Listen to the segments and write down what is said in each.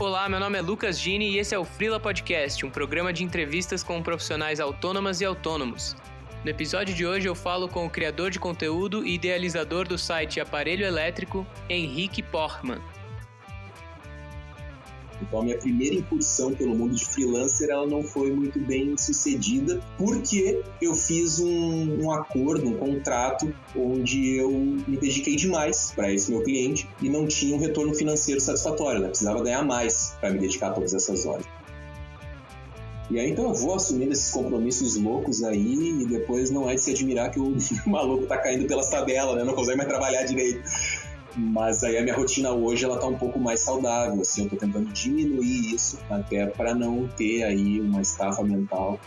Olá, meu nome é Lucas Gini e esse é o Freela Podcast, um programa de entrevistas com profissionais autônomas e autônomos. No episódio de hoje eu falo com o criador de conteúdo e idealizador do site Aparelho Elétrico, Henrique Portman. Então, a minha primeira incursão pelo mundo de freelancer, ela não foi muito bem sucedida, porque eu fiz um acordo, um contrato, onde eu me dediquei demais para esse meu cliente e não tinha um retorno financeiro satisfatório, né? Precisava ganhar mais para me dedicar a todas essas horas. E aí, então, eu vou assumindo esses compromissos loucos aí e depois não é de se admirar que o maluco tá caindo pelas tabelas, né? Não consegue mais trabalhar direito. Mas aí a minha rotina hoje, ela tá um pouco mais saudável, assim, eu tô tentando diminuir isso até para não ter aí uma estafa mental.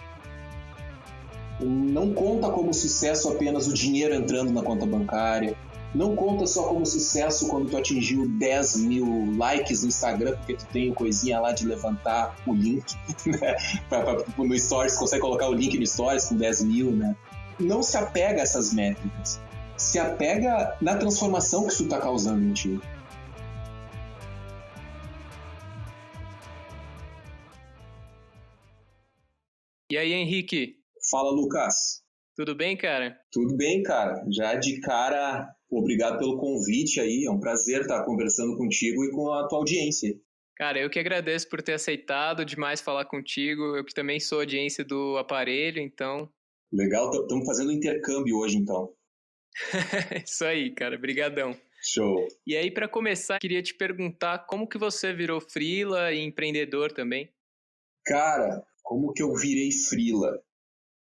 Não conta como sucesso apenas o dinheiro entrando na conta bancária, não conta só como sucesso quando tu atingiu 10 mil likes no Instagram, porque tu tem coisinha lá de levantar o link, né? No Stories, consegue colocar o link no Stories com 10 mil, né? Não se apega a essas métricas. Se apega na transformação que isso está causando em ti. E aí, Henrique? Fala, Lucas. Tudo bem, cara? Tudo bem, cara. Já de cara, obrigado pelo convite aí. É um prazer estar conversando contigo e com a tua audiência. Cara, eu que agradeço por ter aceitado demais falar contigo. Eu que também sou audiência do Aparelho, então... Legal, estamos fazendo um intercâmbio hoje, então. Isso aí, cara. Brigadão. Show. E aí, para começar, queria te perguntar como que você virou freela e empreendedor também? Cara, como que eu virei freela?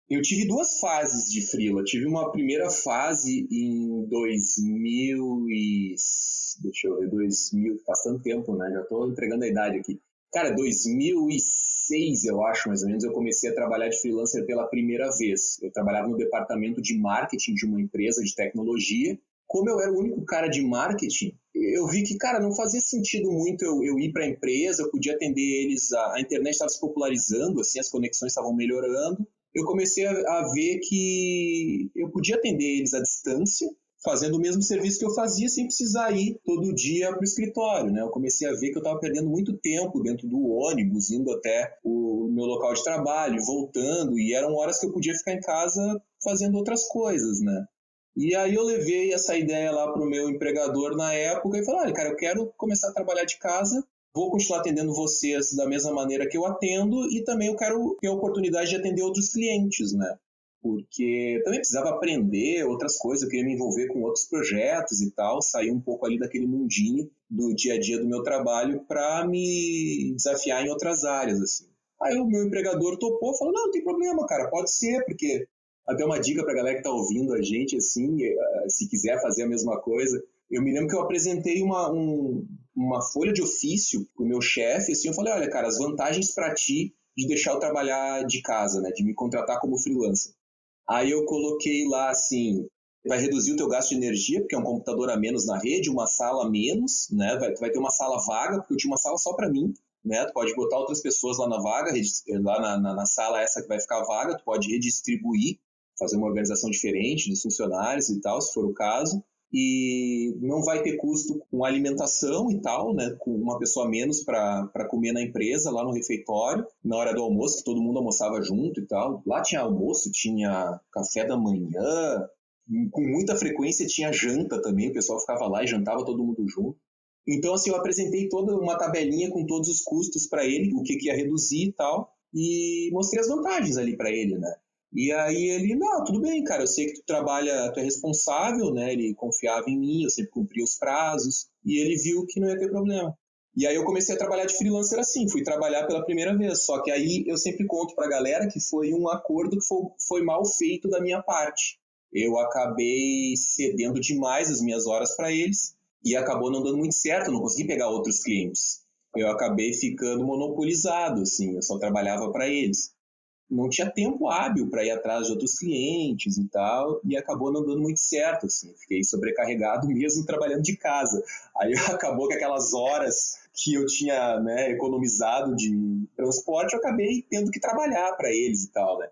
Eu tive duas fases de freela. Tive uma primeira fase em 2000 faz tanto tempo, né? Já tô entregando a idade aqui. Cara, 2006, eu acho, mais ou menos, eu comecei a trabalhar de freelancer pela primeira vez. Eu trabalhava no departamento de marketing de uma empresa de tecnologia. Como eu era o único cara de marketing, eu vi que, cara, não fazia sentido muito eu ir para a empresa, eu podia atender eles, a internet estava se popularizando, assim, as conexões estavam melhorando. Eu comecei a ver que eu podia atender eles à distância, fazendo o mesmo serviço que eu fazia sem precisar ir todo dia para o escritório, né? Eu comecei a ver que eu estava perdendo muito tempo dentro do ônibus, indo até o meu local de trabalho, voltando, e eram horas que eu podia ficar em casa fazendo outras coisas, né? E aí eu levei essa ideia lá para o meu empregador na época e falei, olha, cara, eu quero começar a trabalhar de casa, vou continuar atendendo vocês da mesma maneira que eu atendo e também eu quero ter a oportunidade de atender outros clientes, né? Porque também precisava aprender outras coisas, eu queria me envolver com outros projetos e tal, sair um pouco ali daquele mundinho do dia a dia do meu trabalho para me desafiar em outras áreas, assim. Aí o meu empregador topou, falou, não tem problema, cara, pode ser, porque até uma dica para a galera que está ouvindo a gente, assim, se quiser fazer a mesma coisa, eu me lembro que eu apresentei uma folha de ofício para o meu chefe, assim, eu falei, olha, cara, as vantagens para ti de deixar eu trabalhar de casa, né, de me contratar como freelancer. Aí eu coloquei lá, assim, vai reduzir o teu gasto de energia, porque é um computador a menos na rede, uma sala a menos, né, tu vai ter uma sala vaga, porque eu tinha uma sala só para mim, né, tu pode botar outras pessoas lá na vaga, lá na sala essa que vai ficar vaga, tu pode redistribuir, fazer uma organização diferente dos funcionários e tal, se for o caso. E não vai ter custo com alimentação e tal, né? Com uma pessoa a menos para comer na empresa, lá no refeitório, na hora do almoço, que todo mundo almoçava junto e tal. Lá tinha almoço, tinha café da manhã, com muita frequência tinha janta também, o pessoal ficava lá e jantava todo mundo junto. Então, assim, eu apresentei toda uma tabelinha com todos os custos para ele, o que ia reduzir e tal, e mostrei as vantagens ali para ele, né? E aí ele, não, tudo bem, cara, eu sei que tu trabalha, tu é responsável, né, ele confiava em mim, eu sempre cumpria os prazos, e ele viu que não ia ter problema. E aí eu comecei a trabalhar de freelancer assim, fui trabalhar pela primeira vez, só que aí eu sempre conto pra galera que foi um acordo que foi mal feito da minha parte. Eu acabei cedendo demais as minhas horas para eles, e acabou não dando muito certo, eu não consegui pegar outros clientes. Eu acabei ficando monopolizado, assim, eu só trabalhava para eles. Não tinha tempo hábil para ir atrás de outros clientes e tal, e acabou não dando muito certo, assim, fiquei sobrecarregado mesmo trabalhando de casa. Aí acabou que aquelas horas que eu tinha, né, economizado de transporte, eu acabei tendo que trabalhar para eles e tal, né.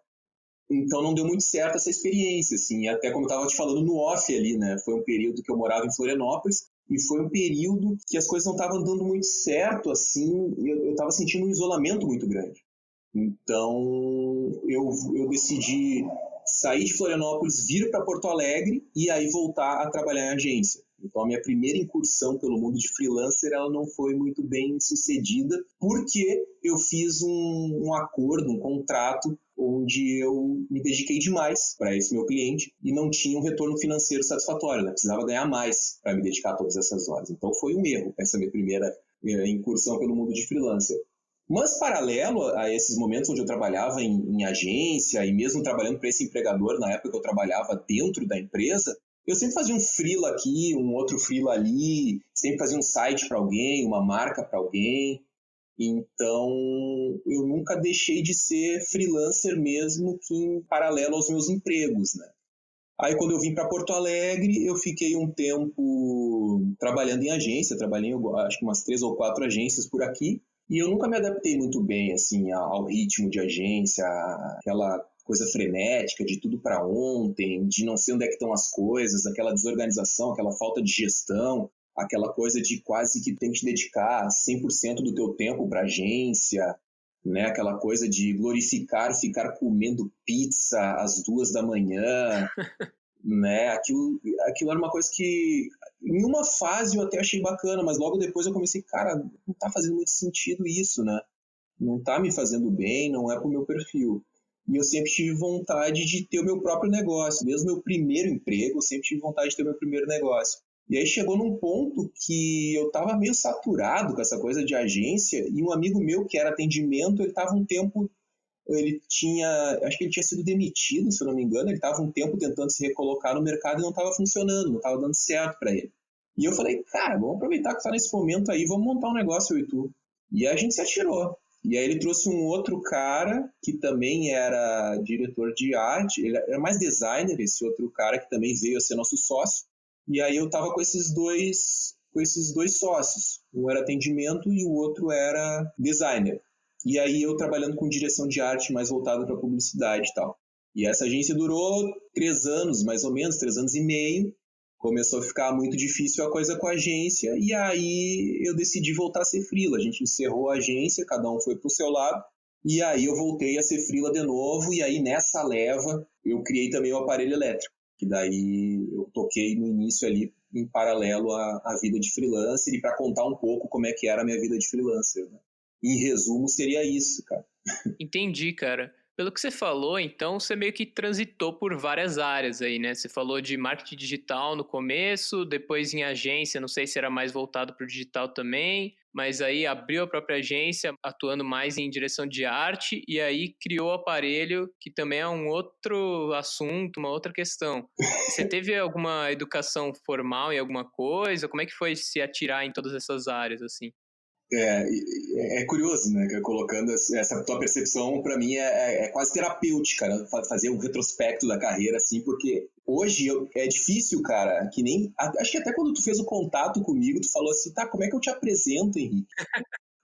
Então não deu muito certo essa experiência, assim, até como eu estava te falando no off ali, né, foi um período que eu morava em Florianópolis, E foi um período que as coisas não estavam dando muito certo, assim, eu estava sentindo um isolamento muito grande. Então, eu decidi sair de Florianópolis, vir para Porto Alegre e aí voltar a trabalhar em agência. Então, a minha primeira incursão pelo mundo de freelancer, ela não foi muito bem sucedida, porque eu fiz um acordo, um contrato, onde eu me dediquei demais para esse meu cliente e não tinha um retorno financeiro satisfatório, né? Precisava ganhar mais para me dedicar a todas essas horas. Então, foi um erro essa minha primeira incursão pelo mundo de freelancer. Mas, paralelo a esses momentos onde eu trabalhava em agência e mesmo trabalhando para esse empregador, na época que eu trabalhava dentro da empresa, eu sempre fazia um freela aqui, um outro freela ali, sempre fazia um site para alguém, uma marca para alguém. Então, eu nunca deixei de ser freelancer mesmo que em paralelo aos meus empregos, né? Aí, quando eu vim para Porto Alegre, eu fiquei um tempo trabalhando em agência, trabalhei acho que umas 3 ou 4 agências por aqui, e eu nunca me adaptei muito bem assim, ao ritmo de agência, aquela coisa frenética de tudo para ontem, de não sei onde é que estão as coisas, aquela desorganização, aquela falta de gestão, aquela coisa de quase que tem que te dedicar 100% do teu tempo para agência, né? Aquela coisa de glorificar, ficar comendo pizza às 2 da manhã, né? Aquilo era uma coisa que, em uma fase eu até achei bacana, mas logo depois eu comecei, cara, não tá fazendo muito sentido isso, né? Não tá me fazendo bem, não é pro meu perfil. E eu sempre tive vontade de ter o meu próprio negócio. Desde o meu primeiro emprego, eu sempre tive vontade de ter o meu primeiro negócio. E aí chegou num ponto que eu estava meio saturado com essa coisa de agência, e um amigo meu que era atendimento, ele estava um tempo, acho que ele tinha sido demitido, se eu não me engano, ele estava um tempo tentando se recolocar no mercado e não estava funcionando, não estava dando certo para ele. E eu falei, cara, vamos aproveitar que está nesse momento aí, vamos montar um negócio, eu e tu. E aí a gente se atirou. E aí ele trouxe um outro cara que também era diretor de arte, ele era mais designer, esse outro cara que também veio a ser nosso sócio. E aí eu tava com esses dois sócios. Um era atendimento e o outro era designer. E aí eu trabalhando com direção de arte mais voltado para publicidade e tal. E essa agência durou 3 anos, mais ou menos, 3 anos e meio. Começou a ficar muito difícil a coisa com a agência, e aí eu decidi voltar a ser freela. A gente encerrou a agência, cada um foi pro seu lado, e aí eu voltei a ser freela de novo, e aí nessa leva eu criei também o aparelho elétrico, que daí eu toquei no início ali em paralelo à vida de freelancer, e para contar um pouco como é que era a minha vida de freelancer, né? Em resumo, seria isso, cara. Entendi, cara. Pelo que você falou, então, você meio que transitou por várias áreas aí, né? Você falou de marketing digital no começo, depois em agência, não sei se era mais voltado para o digital também, mas aí abriu a própria agência, atuando mais em direção de arte, e aí criou o aparelho, que também é um outro assunto, uma outra questão. Você teve alguma educação formal em alguma coisa? Como é que foi se atirar em todas essas áreas, assim? É curioso, né? Que colocando essa tua percepção, para mim, é quase terapêutica, né? Fazer um retrospecto da carreira, assim, porque hoje é difícil, cara, que nem... Acho que até quando tu fez o contato comigo, tu falou assim, tá, como é que eu te apresento, Henrique?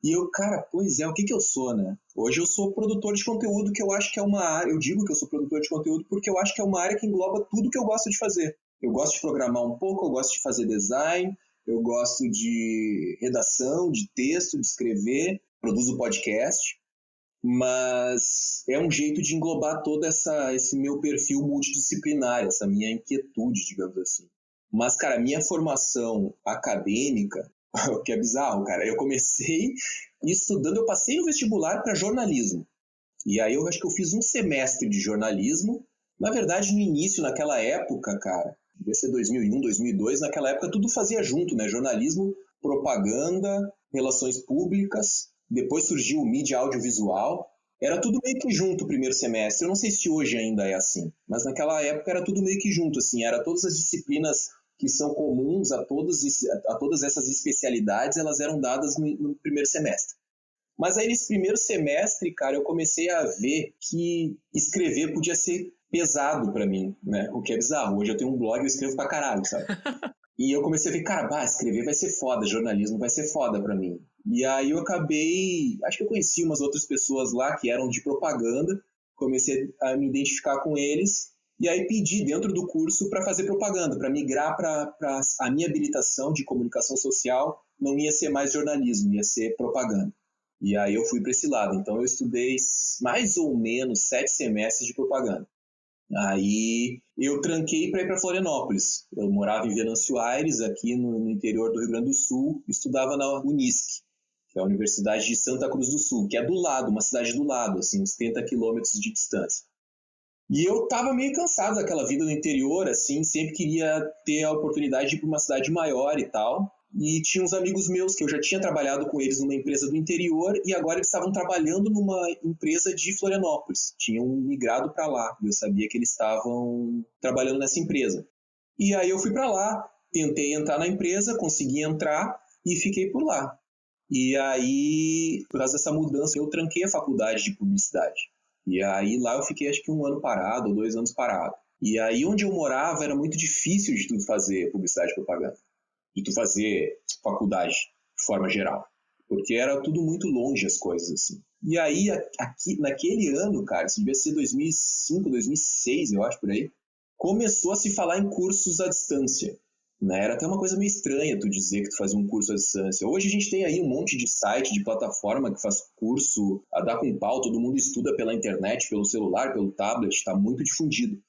E eu, cara, pois é, o que eu sou, né? Hoje eu sou produtor de conteúdo, que eu acho que é uma área... Eu digo que eu sou produtor de conteúdo porque eu acho que é uma área que engloba tudo que eu gosto de fazer. Eu gosto de programar um pouco, eu gosto de fazer design... Eu gosto de redação, de texto, de escrever, produzo podcast, mas é um jeito de englobar todo esse meu perfil multidisciplinar, essa minha inquietude, digamos assim. Mas, cara, minha formação acadêmica, o que é bizarro, cara, eu comecei estudando, eu passei no vestibular para jornalismo. E aí eu acho que eu fiz um semestre de jornalismo. Na verdade, no início, naquela época, cara, devia ser 2001, 2002, naquela época tudo fazia junto, né? Jornalismo, propaganda, relações públicas, depois surgiu o mídia audiovisual, era tudo meio que junto o primeiro semestre. Eu não sei se hoje ainda é assim, mas naquela época era tudo meio que junto, assim, era todas as disciplinas que são comuns a todas essas especialidades, elas eram dadas no primeiro semestre. Mas aí nesse primeiro semestre, cara, eu comecei a ver que escrever podia ser pesado pra mim, né? O que é bizarro. Hoje eu tenho um blog e eu escrevo pra caralho, sabe? E eu comecei a ver, cara, escrever vai ser foda, jornalismo vai ser foda pra mim. E aí eu acabei... Acho que eu conheci umas outras pessoas lá que eram de propaganda, comecei a me identificar com eles, E aí pedi dentro do curso para fazer propaganda, para migrar para a minha habilitação de comunicação social, não ia ser mais jornalismo, ia ser propaganda. E aí eu fui para esse lado. Então eu estudei mais ou menos 7 semestres de propaganda. Aí eu tranquei para ir para Florianópolis. Eu morava em Venâncio Aires, aqui no interior do Rio Grande do Sul, estudava na Unisc, que é a Universidade de Santa Cruz do Sul, que é do lado, uma cidade do lado, assim, uns 30 quilômetros de distância. E eu estava meio cansado daquela vida no interior, assim, sempre queria ter a oportunidade de ir para uma cidade maior e tal. E tinha uns amigos meus que eu já tinha trabalhado com eles numa empresa do interior e agora eles estavam trabalhando numa empresa de Florianópolis. Tinham migrado para lá e eu sabia que eles estavam trabalhando nessa empresa. E aí eu fui para lá, tentei entrar na empresa, consegui entrar e fiquei por lá. E aí, por causa dessa mudança, eu tranquei a faculdade de publicidade. E aí lá eu fiquei acho que 1 ano parado ou 2 anos parado. E aí onde eu morava era muito difícil de tu fazer publicidade e propaganda. De tu fazer faculdade de forma geral. Porque era tudo muito longe as coisas, assim. E aí, aqui, naquele ano, cara, isso devia ser 2005, 2006, eu acho, por aí, começou a se falar em cursos à distância. Né? Era até uma coisa meio estranha tu dizer que tu fazia um curso à distância. Hoje a gente tem aí um monte de site, de plataforma que faz curso a dar com pau, todo mundo estuda pela internet, pelo celular, pelo tablet, está muito difundido.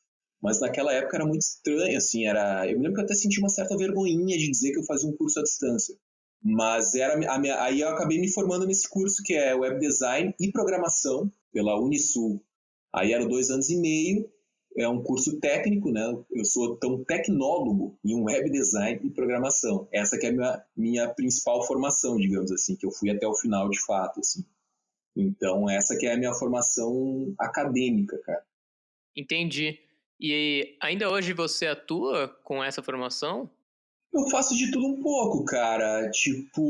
Mas naquela época era muito estranho, assim, eu me lembro que eu até senti uma certa vergonhinha de dizer que eu fazia um curso à distância. Mas aí eu acabei me formando nesse curso que é Web Design e Programação pela Unisul. Aí eram 2 anos e meio, é um curso técnico, né? Eu sou tão tecnólogo em Web Design e Programação. Essa que é a minha principal formação, digamos assim, que eu fui até o final de fato, assim. Então essa que é a minha formação acadêmica, cara. Entendi. E ainda hoje você atua com essa formação? Eu faço de tudo um pouco, cara. Tipo,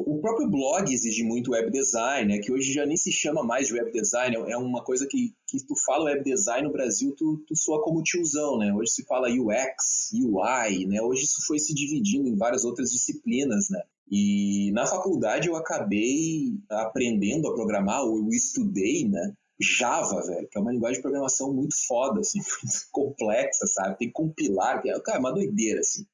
o próprio blog exige muito web design, né? Que hoje já nem se chama mais de web design. É uma coisa que tu fala web design no Brasil, tu soa como tiozão, né? Hoje se fala UX, UI, né? Hoje isso foi se dividindo em várias outras disciplinas, né? E na faculdade eu acabei aprendendo a programar, eu estudei, né? Java, velho, que é uma linguagem de programação muito foda, assim, muito complexa, sabe? Tem que compilar, cara, é uma doideira, assim.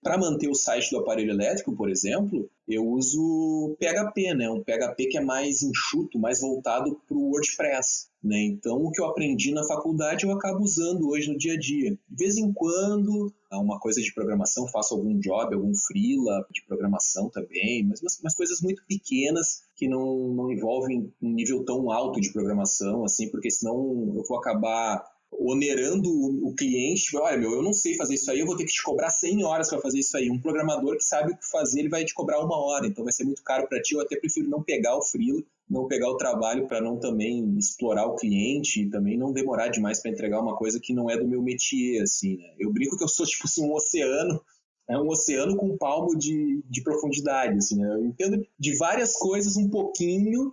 Para manter o site do aparelho elétrico, por exemplo, eu uso PHP, né? Um PHP que é mais enxuto, mais voltado para o WordPress, né? Então, o que eu aprendi na faculdade eu acabo usando hoje no dia a dia. De vez em quando, uma coisa de programação, faço algum job, algum freela de programação também, mas umas coisas muito pequenas que não envolvem um nível tão alto de programação, assim, porque senão eu vou acabar onerando o cliente, tipo, olha, eu não sei fazer isso aí, eu vou ter que te cobrar 100 horas para fazer isso aí. Um programador que sabe o que fazer, ele vai te cobrar 1 hora, então vai ser muito caro para ti. Eu até prefiro não pegar o freela, não pegar o trabalho para não também explorar o cliente e também não demorar demais para entregar uma coisa que não é do meu métier, assim, né? Eu brinco que eu sou, tipo assim, um oceano com um palmo de profundidade, assim, né? Eu entendo de várias coisas um pouquinho,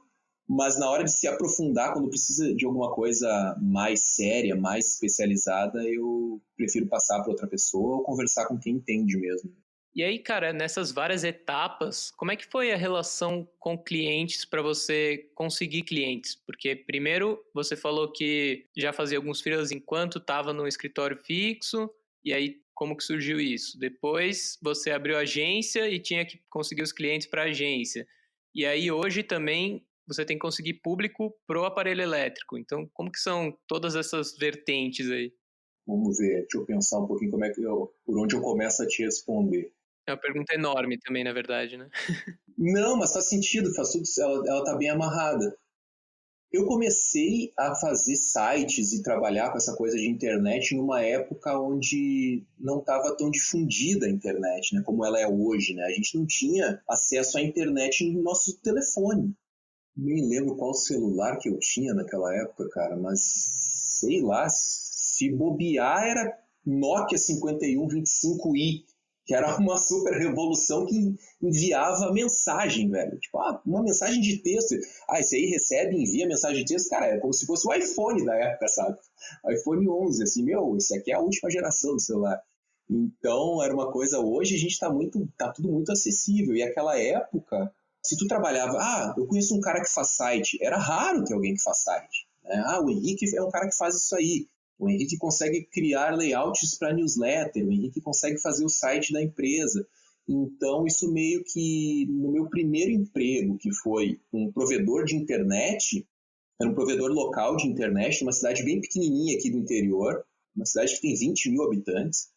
mas na hora de se aprofundar, quando precisa de alguma coisa mais séria, mais especializada, eu prefiro passar para outra pessoa ou conversar com quem entende mesmo. E aí, cara, nessas várias etapas, como é que foi a relação com clientes para você conseguir clientes? Porque primeiro você falou que já fazia alguns freelas enquanto estava no escritório fixo, e aí como que surgiu isso? Depois você abriu agência e tinha que conseguir os clientes para a agência. E aí hoje também você tem que conseguir público pro aparelho elétrico. Então, como que são todas essas vertentes aí? Vamos ver, deixa eu pensar um pouquinho por onde eu começo a te responder. É uma pergunta enorme também, na verdade, né? Não, mas faz sentido, faz tudo, ela tá bem amarrada. Eu comecei a fazer sites e trabalhar com essa coisa de internet numa época onde não estava tão difundida a internet, né, como ela é hoje, né? A gente não tinha acesso à internet no nosso telefone. Nem lembro qual celular que eu tinha naquela época, cara, mas sei lá, se bobear era Nokia 5125i, que era uma super revolução que enviava mensagem, velho. Tipo, uma mensagem de texto. Esse aí recebe e envia mensagem de texto. Cara, é como se fosse o iPhone da época, sabe? iPhone 11, assim, esse aqui é a última geração do celular. Então, era uma coisa... Hoje a gente tá tudo muito acessível. E aquela época... Se tu trabalhava, eu conheço um cara que faz site, era raro ter alguém que faz site. Né? O Henrique é um cara que faz isso aí. o Henrique consegue criar layouts para newsletter, o Henrique consegue fazer o site da empresa. Então, isso meio que, no meu primeiro emprego, que foi um provedor de internet, era um provedor local de internet, numa cidade bem pequenininha aqui do interior, uma cidade que tem 20 mil habitantes.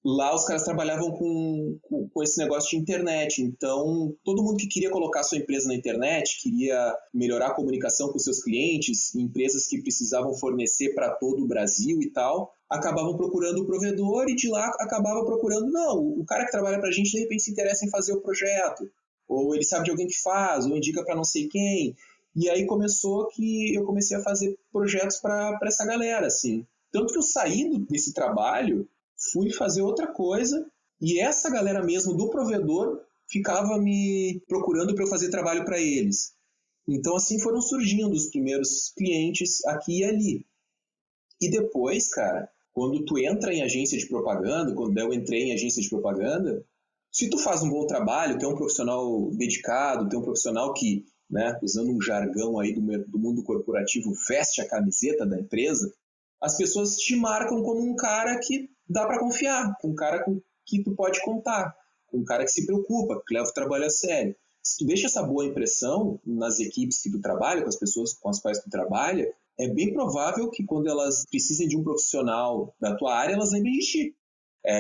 Lá os caras trabalhavam com esse negócio de internet, então todo mundo que queria colocar sua empresa na internet, queria melhorar a comunicação com seus clientes, empresas que precisavam fornecer para todo o Brasil e tal, acabavam procurando o provedor e de lá acabava procurando, não, o cara que trabalha para a gente de repente se interessa em fazer o projeto, ou ele sabe de alguém que faz, ou indica para não sei quem, e aí começou que eu comecei a fazer projetos para essa galera, assim. Tanto que eu saí desse trabalho, fui fazer outra coisa e essa galera mesmo do provedor ficava me procurando para eu fazer trabalho para eles. Então assim foram surgindo os primeiros clientes aqui e ali. E depois, cara, quando tu entra em agência de propaganda, quando eu entrei em agência de propaganda, se tu faz um bom trabalho, tu é um profissional dedicado, tu é um profissional que, né, usando um jargão aí do mundo corporativo, veste a camiseta da empresa, as pessoas te marcam como um cara que dá para confiar, um cara com que tu pode contar, um cara que se preocupa, que leva o trabalho a sério. Se tu deixa essa boa impressão nas equipes que tu trabalha, com as pessoas com as quais tu trabalha, é bem provável que quando elas precisem de um profissional da tua área, elas lembrem de ti.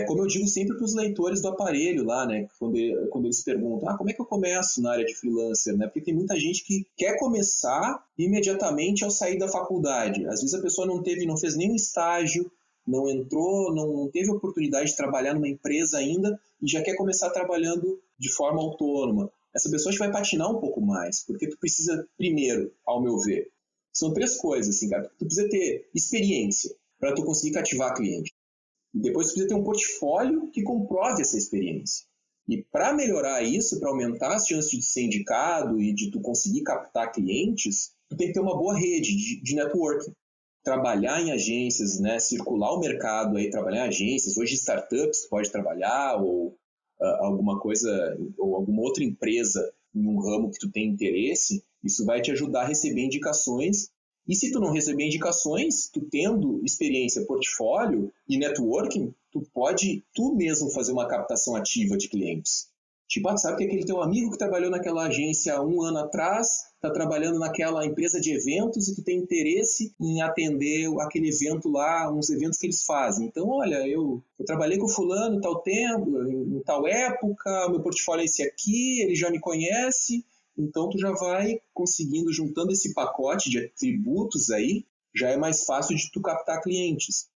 Como eu digo sempre para os leitores do aparelho lá, né, quando eles perguntam, como é que eu começo na área de freelancer, né? Porque tem muita gente que quer começar imediatamente ao sair da faculdade. Às vezes a pessoa não fez nenhum estágio, não entrou, não teve oportunidade de trabalhar numa empresa ainda e já quer começar trabalhando de forma autônoma. Essa pessoa vai patinar um pouco mais, porque tu precisa, primeiro, ao meu ver, são 3 coisas, assim, cara. Tu precisa ter experiência para tu conseguir cativar cliente. Depois você precisa ter um portfólio que comprove essa experiência. E para melhorar isso, para aumentar as chances de ser indicado e de tu conseguir captar clientes, tu tem que ter uma boa rede de networking. Trabalhar em agências, né, circular o mercado, aí, trabalhar em agências, hoje startups pode trabalhar, ou alguma coisa, ou alguma outra empresa em um ramo que tu tem interesse, isso vai te ajudar a receber indicações. E se tu não receber indicações, tu tendo experiência, portfólio e networking, tu pode tu mesmo fazer uma captação ativa de clientes. Tipo, sabe que aquele teu amigo que trabalhou naquela agência há 1 ano atrás, está trabalhando naquela empresa de eventos e tu tem interesse em atender aquele evento lá, uns eventos que eles fazem. Então, olha, eu trabalhei com fulano tal tempo, em tal época, meu portfólio é esse aqui, ele já me conhece. Então, tu já vai conseguindo, juntando esse pacote de atributos aí, já é mais fácil de tu captar clientes.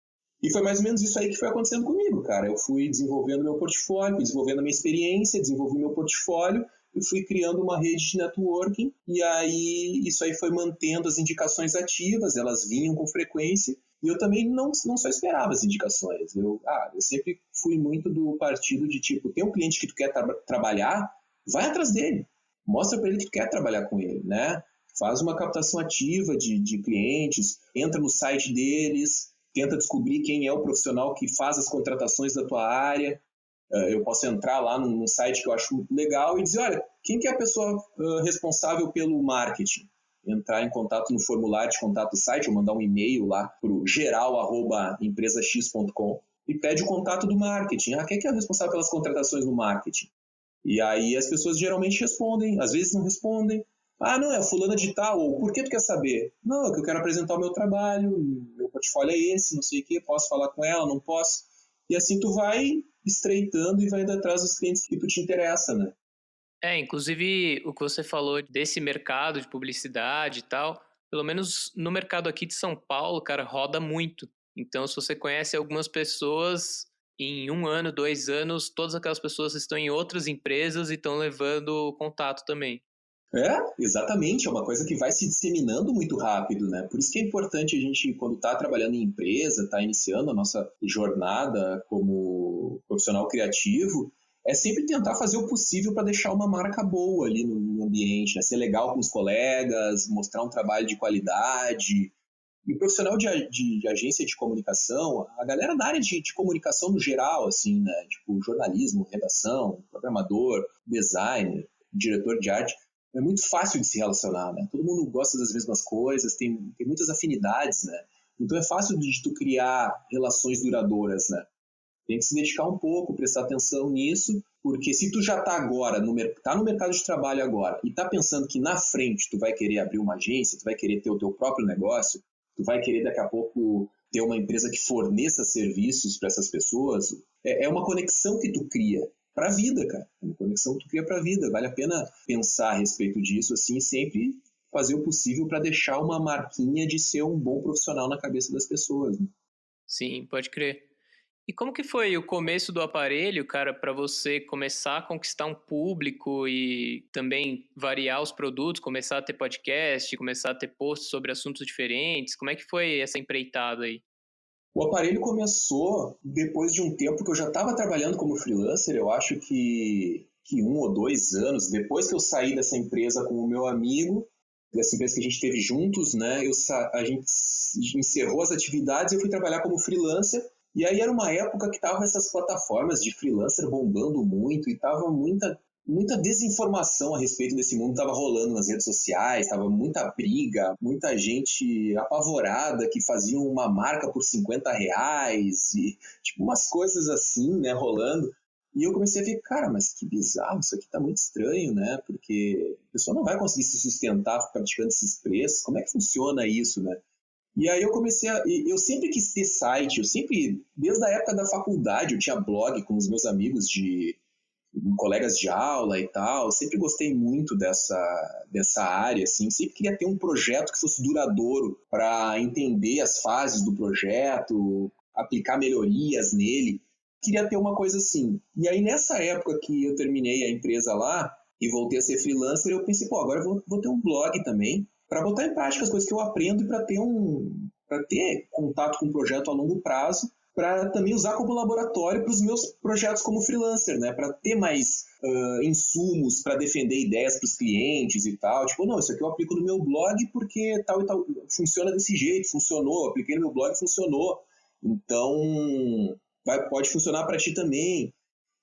E foi mais ou menos isso aí que foi acontecendo comigo, cara. Eu fui desenvolvendo meu portfólio, desenvolvendo a minha experiência, desenvolvi meu portfólio e fui criando uma rede de networking. E aí, isso aí foi mantendo as indicações ativas, elas vinham com frequência. E eu também não só esperava as indicações. Eu sempre fui muito do partido de tipo, tem um cliente que tu quer trabalhar, vai atrás dele. Mostra para ele que tu quer trabalhar com ele, né? Faz uma captação ativa de clientes, entra no site deles, tenta descobrir quem é o profissional que faz as contratações da tua área. Eu posso entrar lá num site que eu acho legal e dizer, olha, quem que é a pessoa responsável pelo marketing? Entrar em contato no formulário de contato do site, ou mandar um e-mail lá para o geral@empresax.com e pede o contato do marketing. Quem que é o responsável pelas contratações no marketing? E aí as pessoas geralmente respondem, às vezes não respondem. Não, é fulana de tal, ou por que tu quer saber? Não, é que eu quero apresentar o meu trabalho, meu portfólio é esse, não sei o quê, posso falar com ela, não posso. E assim tu vai estreitando e vai indo atrás dos clientes que tu te interessa, né? Inclusive o que você falou desse mercado de publicidade e tal, pelo menos no mercado aqui de São Paulo, cara, roda muito. Então, se você conhece algumas pessoas, em 1 ano, 2 anos, todas aquelas pessoas estão em outras empresas e estão levando contato também. Exatamente, é uma coisa que vai se disseminando muito rápido, né? Por isso que é importante a gente, quando está trabalhando em empresa, está iniciando a nossa jornada como profissional criativo, é sempre tentar fazer o possível para deixar uma marca boa ali no ambiente, né? Ser legal com os colegas, mostrar um trabalho de qualidade. E o profissional de agência de comunicação, a galera da área de comunicação no geral, assim, né? Tipo jornalismo, redação, programador, designer, diretor de arte, é muito fácil de se relacionar, né? Todo mundo gosta das mesmas coisas, tem muitas afinidades, né? Então é fácil de tu criar relações duradouras, né? Tem que se dedicar um pouco, prestar atenção nisso, porque se tu já tá agora, tá no mercado de trabalho agora, e tá pensando que na frente tu vai querer abrir uma agência, tu vai querer ter o teu próprio negócio, tu vai querer daqui a pouco ter uma empresa que forneça serviços para essas pessoas, é uma conexão que tu cria para a vida, cara. É uma conexão que tu cria para a vida. Vale a pena pensar a respeito disso, assim, e sempre fazer o possível para deixar uma marquinha de ser um bom profissional na cabeça das pessoas, né? Sim, pode crer. E como que foi o começo do Aparelho, cara, para você começar a conquistar um público e também variar os produtos, começar a ter podcast, começar a ter posts sobre assuntos diferentes? Como é que foi essa empreitada aí? O Aparelho começou depois de um tempo que eu já estava trabalhando como freelancer. Eu acho que 1 ou 2 anos depois que eu saí dessa empresa com o meu amigo, dessa empresa que a gente teve juntos, né? A gente encerrou as atividades e eu fui trabalhar como freelancer. E aí era uma época que tava essas plataformas de freelancer bombando muito e tava muita desinformação a respeito desse mundo estava rolando nas redes sociais, estava muita briga, muita gente apavorada que fazia uma marca por R$50 e tipo umas coisas assim, né, rolando. E eu comecei a ver, cara, mas que bizarro, isso aqui tá muito estranho, né? Porque a pessoa não vai conseguir se sustentar praticando esses preços. Como é que funciona isso, né? E aí eu eu sempre quis ter site, desde a época da faculdade, eu tinha blog com os meus amigos colegas de aula e tal, sempre gostei muito dessa área, assim, sempre queria ter um projeto que fosse duradouro para entender as fases do projeto, aplicar melhorias nele, queria ter uma coisa assim. E aí nessa época que eu terminei a empresa lá e voltei a ser freelancer, eu pensei, pô, agora eu vou ter um blog também, para botar em prática as coisas que eu aprendo e para ter contato com um projeto a longo prazo, para também usar como laboratório para os meus projetos como freelancer, né? Para ter mais insumos para defender ideias para os clientes e tal. Tipo, não, isso aqui eu aplico no meu blog porque tal e tal funciona desse jeito, funcionou, apliquei no meu blog, funcionou. Então, pode funcionar para ti também.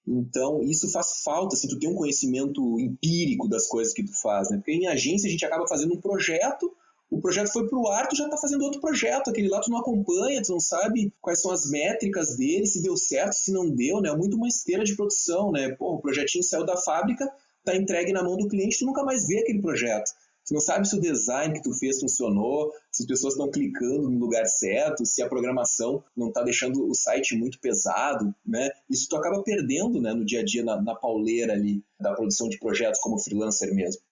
Então, isso faz falta, assim, tu ter um conhecimento empírico das coisas que tu faz, né? Porque em agência a gente acaba fazendo um projeto, o projeto foi pro ar, tu já tá fazendo outro projeto, aquele lá tu não acompanha, tu não sabe quais são as métricas dele, se deu certo, se não deu, né? É muito uma esteira de produção, né? Pô, o projetinho saiu da fábrica, tá entregue na mão do cliente, tu nunca mais vê aquele projeto. Tu não sabe se o design que tu fez funcionou, se as pessoas estão clicando no lugar certo, se a programação não está deixando o site muito pesado, né? Isso tu acaba perdendo, né, no dia a dia, na pauleira ali da produção de projetos como freelancer mesmo.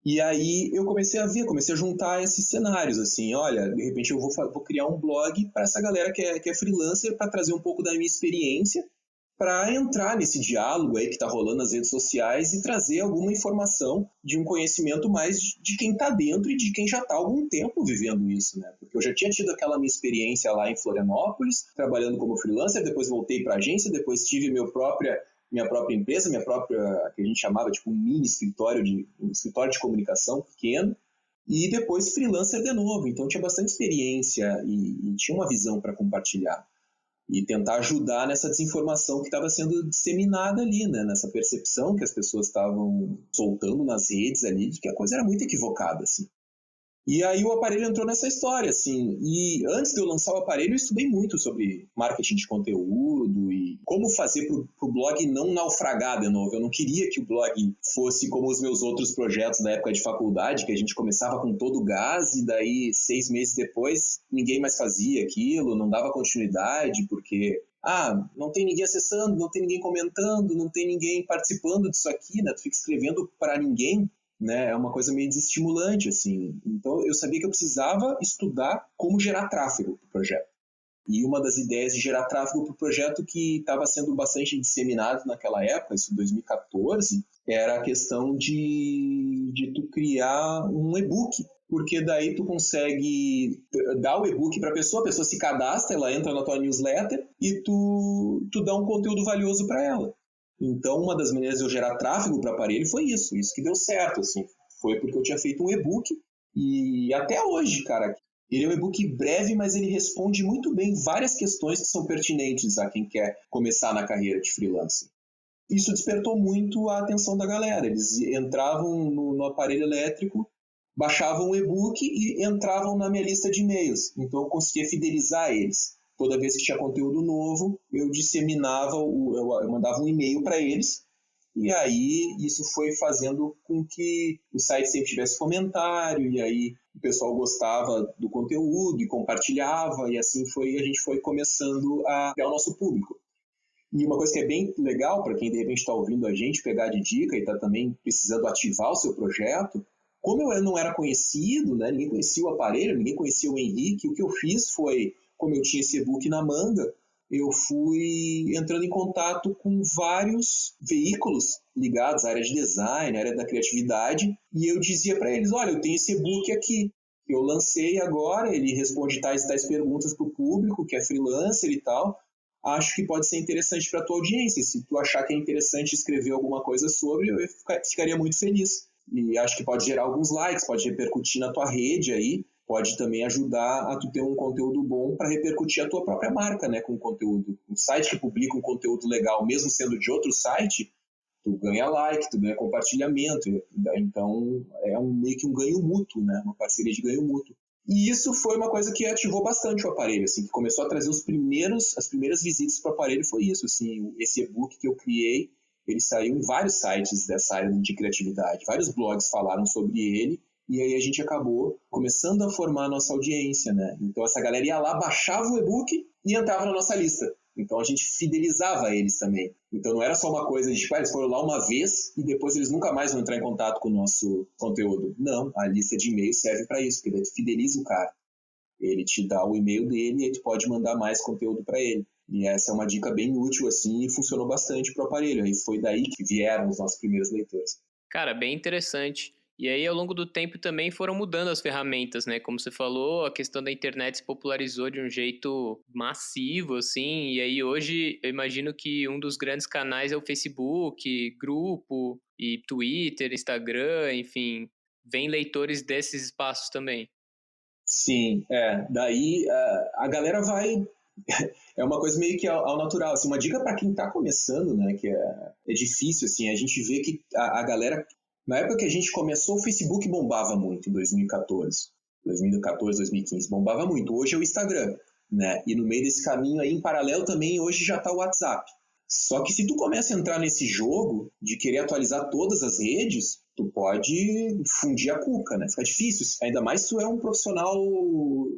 E aí eu comecei a juntar esses cenários, assim, olha, de repente eu vou criar um blog para essa galera que é freelancer, para trazer um pouco da minha experiência, para entrar nesse diálogo aí que está rolando nas redes sociais e trazer alguma informação de um conhecimento mais de quem está dentro e de quem já está há algum tempo vivendo isso, né? Porque eu já tinha tido aquela minha experiência lá em Florianópolis, trabalhando como freelancer, depois voltei para a agência, depois tive minha própria empresa, que a gente chamava tipo um mini escritório um escritório de comunicação pequeno, e depois freelancer de novo. Então tinha bastante experiência e tinha uma visão para compartilhar e tentar ajudar nessa desinformação que estava sendo disseminada ali, né? Nessa percepção que as pessoas estavam soltando nas redes ali de que a coisa era muito equivocada, assim. E aí o Aparelho entrou nessa história, assim, e antes de eu lançar o Aparelho eu estudei muito sobre marketing de conteúdo e como fazer pro blog não naufragar de novo. Eu não queria que o blog fosse como os meus outros projetos da época de faculdade, que a gente começava com todo o gás e daí 6 meses depois ninguém mais fazia aquilo, não dava continuidade, porque não tem ninguém acessando, não tem ninguém comentando, não tem ninguém participando disso aqui, né? Tu fica escrevendo para ninguém, né? É uma coisa meio desestimulante, assim. Então eu sabia que eu precisava estudar como gerar tráfego para o projeto. E uma das ideias de gerar tráfego para o projeto que estava sendo bastante disseminado naquela época, isso em 2014, era a questão de tu criar um e-book, porque daí tu consegue dar o e-book para a pessoa se cadastra, ela entra na tua newsletter e tu dá um conteúdo valioso para ela. Então, uma das maneiras de eu gerar tráfego para o Aparelho foi isso que deu certo, assim. Foi porque eu tinha feito um e-book e até hoje, cara, ele é um e-book breve, mas ele responde muito bem várias questões que são pertinentes a quem quer começar na carreira de freelancer. Isso despertou muito a atenção da galera. Eles entravam no aparelho elétrico baixavam o e-book e entravam na minha lista de e-mails. Então eu conseguia fidelizar eles. Toda vez que tinha conteúdo novo, eu disseminava, eu mandava um e-mail para eles, e aí isso foi fazendo com que o site sempre tivesse comentário, e aí o pessoal gostava do conteúdo e compartilhava, e assim a gente foi começando a criar o nosso público. E uma coisa que é bem legal para quem de repente está ouvindo a gente, pegar de dica e está também precisando ativar o seu projeto, como eu não era conhecido, né, ninguém conhecia o aparelho, ninguém conhecia o Henrique, o que eu fiz foi, como eu tinha esse e-book na manga, eu fui entrando em contato com vários veículos ligados à área de design, à área da criatividade, e eu dizia para eles, olha, eu tenho esse e-book aqui, que eu lancei agora, ele responde tais perguntas para o público, que é freelancer e tal, acho que pode ser interessante para a tua audiência, se tu achar que é interessante escrever alguma coisa sobre, eu ficaria muito feliz. E acho que pode gerar alguns likes, pode repercutir na tua rede aí, pode também ajudar a tu ter um conteúdo bom para repercutir a tua própria marca, né, com conteúdo. Um site que publica um conteúdo legal, mesmo sendo de outro site, tu ganha like, tu ganha compartilhamento, então é meio que um ganho mútuo, né, uma parceria de ganho mútuo. E isso foi uma coisa que ativou bastante o aparelho, assim, que começou a trazer as primeiras visitas para o aparelho, foi isso, assim, esse e-book que eu criei, ele saiu em vários sites dessa área de criatividade, vários blogs falaram sobre ele, e aí a gente acabou começando a formar a nossa audiência, né? Então essa galera ia lá, baixava o e-book e entrava na nossa lista. Então a gente fidelizava eles também. Então não era só uma coisa de, tipo, eles foram lá uma vez e depois eles nunca mais vão entrar em contato com o nosso conteúdo. Não, a lista de e-mail serve para isso, porque daí tu fideliza o cara. Ele te dá o e-mail dele e aí tu pode mandar mais conteúdo para ele. E essa é uma dica bem útil, assim, e funcionou bastante pro aparelho. Aí foi daí que vieram os nossos primeiros leitores. Cara, bem interessante. E aí, ao longo do tempo, também foram mudando as ferramentas, né? Como você falou, a questão da internet se popularizou de um jeito massivo, assim. E aí, hoje, eu imagino que um dos grandes canais é o Facebook, grupo, e Twitter, Instagram, enfim. Vem leitores desses espaços também. Sim, daí a galera vai... É uma coisa meio que ao natural. Assim, uma dica para quem está começando, né? Que é difícil, assim. A gente vê que a galera... Na época que a gente começou, o Facebook bombava muito, em 2014, 2015, bombava muito. Hoje é o Instagram, né? E no meio desse caminho aí, em paralelo também, hoje já está o WhatsApp. Só que se tu começa a entrar nesse jogo de querer atualizar todas as redes, tu pode fundir a cuca, né? Fica difícil, ainda mais se tu é um profissional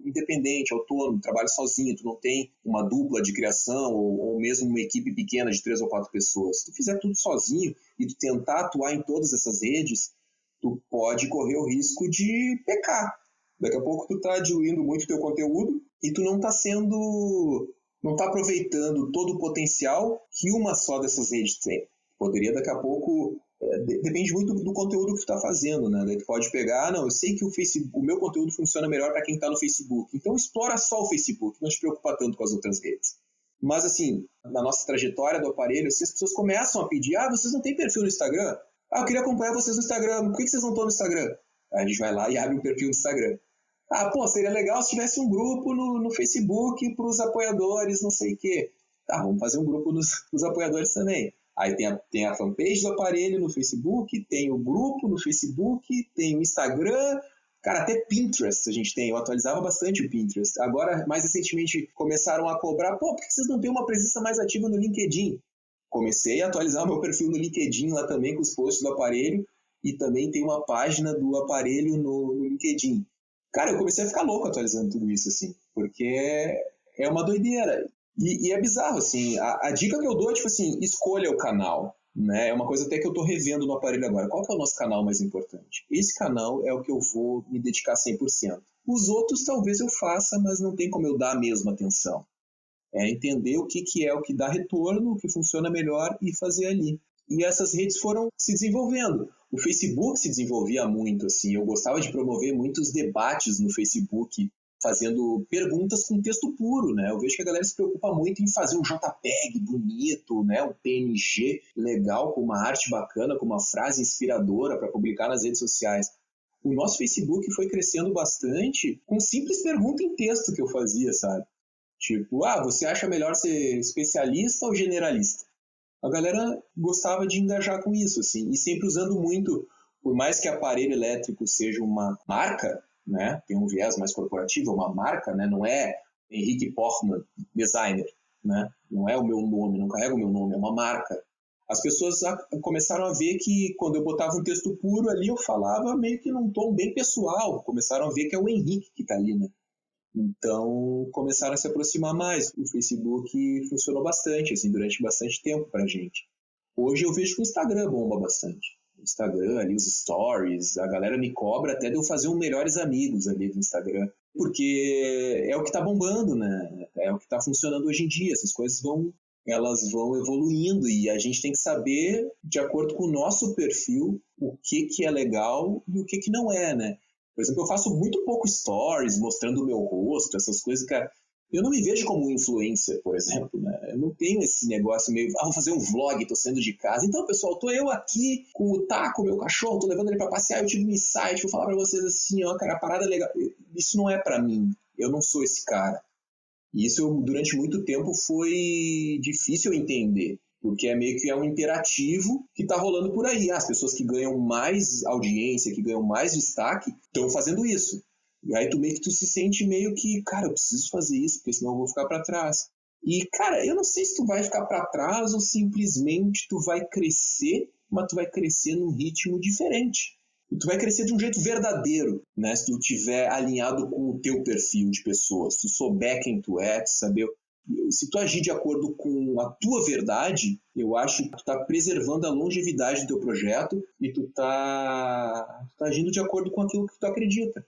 independente, autônomo, trabalha sozinho, tu não tem uma dupla de criação ou mesmo uma equipe pequena de 3 ou 4 pessoas. Se tu fizer tudo sozinho e tu tentar atuar em todas essas redes, tu pode correr o risco de pecar. Daqui a pouco tu tá diluindo muito teu conteúdo e tu não tá aproveitando todo o potencial que uma só dessas redes tem. Poderia daqui a pouco... Depende muito do conteúdo que tu está fazendo, né? Daí tu pode pegar, não, eu sei que o meu conteúdo funciona melhor para quem está no Facebook, então explora só o Facebook, não te preocupa tanto com as outras redes. Mas assim, na nossa trajetória do aparelho, assim, as pessoas começam a pedir, vocês não têm perfil no Instagram? Eu queria acompanhar vocês no Instagram, por que vocês não estão no Instagram? Aí a gente vai lá e abre um perfil no Instagram. Seria legal se tivesse um grupo no Facebook para os apoiadores, não sei o quê. Vamos fazer um grupo nos apoiadores também. Aí tem a fanpage do aparelho no Facebook, tem o grupo no Facebook, tem o Instagram, cara, até Pinterest a gente tem. Eu atualizava bastante o Pinterest. Agora, mais recentemente, começaram a cobrar, por que vocês não têm uma presença mais ativa no LinkedIn? Comecei a atualizar meu perfil no LinkedIn lá também com os posts do aparelho e também tem uma página do aparelho no LinkedIn. Cara, eu comecei a ficar louco atualizando tudo isso, assim, porque é uma doideira. E é bizarro, assim, a dica que eu dou é, tipo assim, escolha o canal, né? É uma coisa até que eu tô revendo no aparelho agora. Qual que é o nosso canal mais importante? Esse canal é o que eu vou me dedicar 100%. Os outros talvez eu faça, mas não tem como eu dar a mesma atenção. É entender o que é o que dá retorno, o que funciona melhor e fazer ali. E essas redes foram se desenvolvendo. O Facebook se desenvolvia muito, assim, eu gostava de promover muitos debates no Facebook, fazendo perguntas com texto puro, né? Eu vejo que a galera se preocupa muito em fazer um JPEG bonito, né? Um PNG legal, com uma arte bacana, com uma frase inspiradora para publicar nas redes sociais. O nosso Facebook foi crescendo bastante com simples pergunta em texto que eu fazia, sabe? Tipo, você acha melhor ser especialista ou generalista? A galera gostava de engajar com isso, assim, e sempre usando muito por mais que aparelho elétrico seja uma marca, né, tem um viés mais corporativo, é uma marca, né, não é Henrique Portman, designer, né, não é o meu nome, não carrega o meu nome, é uma marca. As pessoas começaram a ver que quando eu botava um texto puro ali, eu falava meio que num tom bem pessoal, começaram a ver que é o Henrique que está ali, né. Então, começaram a se aproximar mais. O Facebook funcionou bastante, assim, durante bastante tempo pra gente. Hoje eu vejo que o Instagram bomba bastante. O Instagram, ali, os stories, a galera me cobra até de eu fazer um Melhores Amigos ali do Instagram. Porque é o que tá bombando, né? É o que tá funcionando hoje em dia. Essas coisas elas vão evoluindo e a gente tem que saber, de acordo com o nosso perfil, o que é legal e o que não é, né? Por exemplo, eu faço muito pouco stories mostrando o meu rosto, essas coisas, cara. Eu não me vejo como influencer, por exemplo, né? Eu não tenho esse negócio meio, vou fazer um vlog, tô saindo de casa. Então, pessoal, tô eu aqui com o Taco, meu cachorro, tô levando ele pra passear, eu tive um insight, vou falar pra vocês assim, ó, cara, a parada é legal. Isso não é pra mim, eu não sou esse cara. E isso, durante muito tempo, foi difícil entender. Porque é meio que um imperativo que está rolando por aí. As pessoas que ganham mais audiência, que ganham mais destaque, estão fazendo isso. E aí tu se sente meio que, cara, eu preciso fazer isso, porque senão eu vou ficar para trás. E, cara, eu não sei se tu vai ficar para trás ou simplesmente tu vai crescer, mas tu vai crescer num ritmo diferente. E tu vai crescer de um jeito verdadeiro, né? Se tu estiver alinhado com o teu perfil de pessoa, se tu souber quem tu é, saber... Se tu agir de acordo com a tua verdade, eu acho que tu tá preservando a longevidade do teu projeto e tu tá agindo de acordo com aquilo que tu acredita.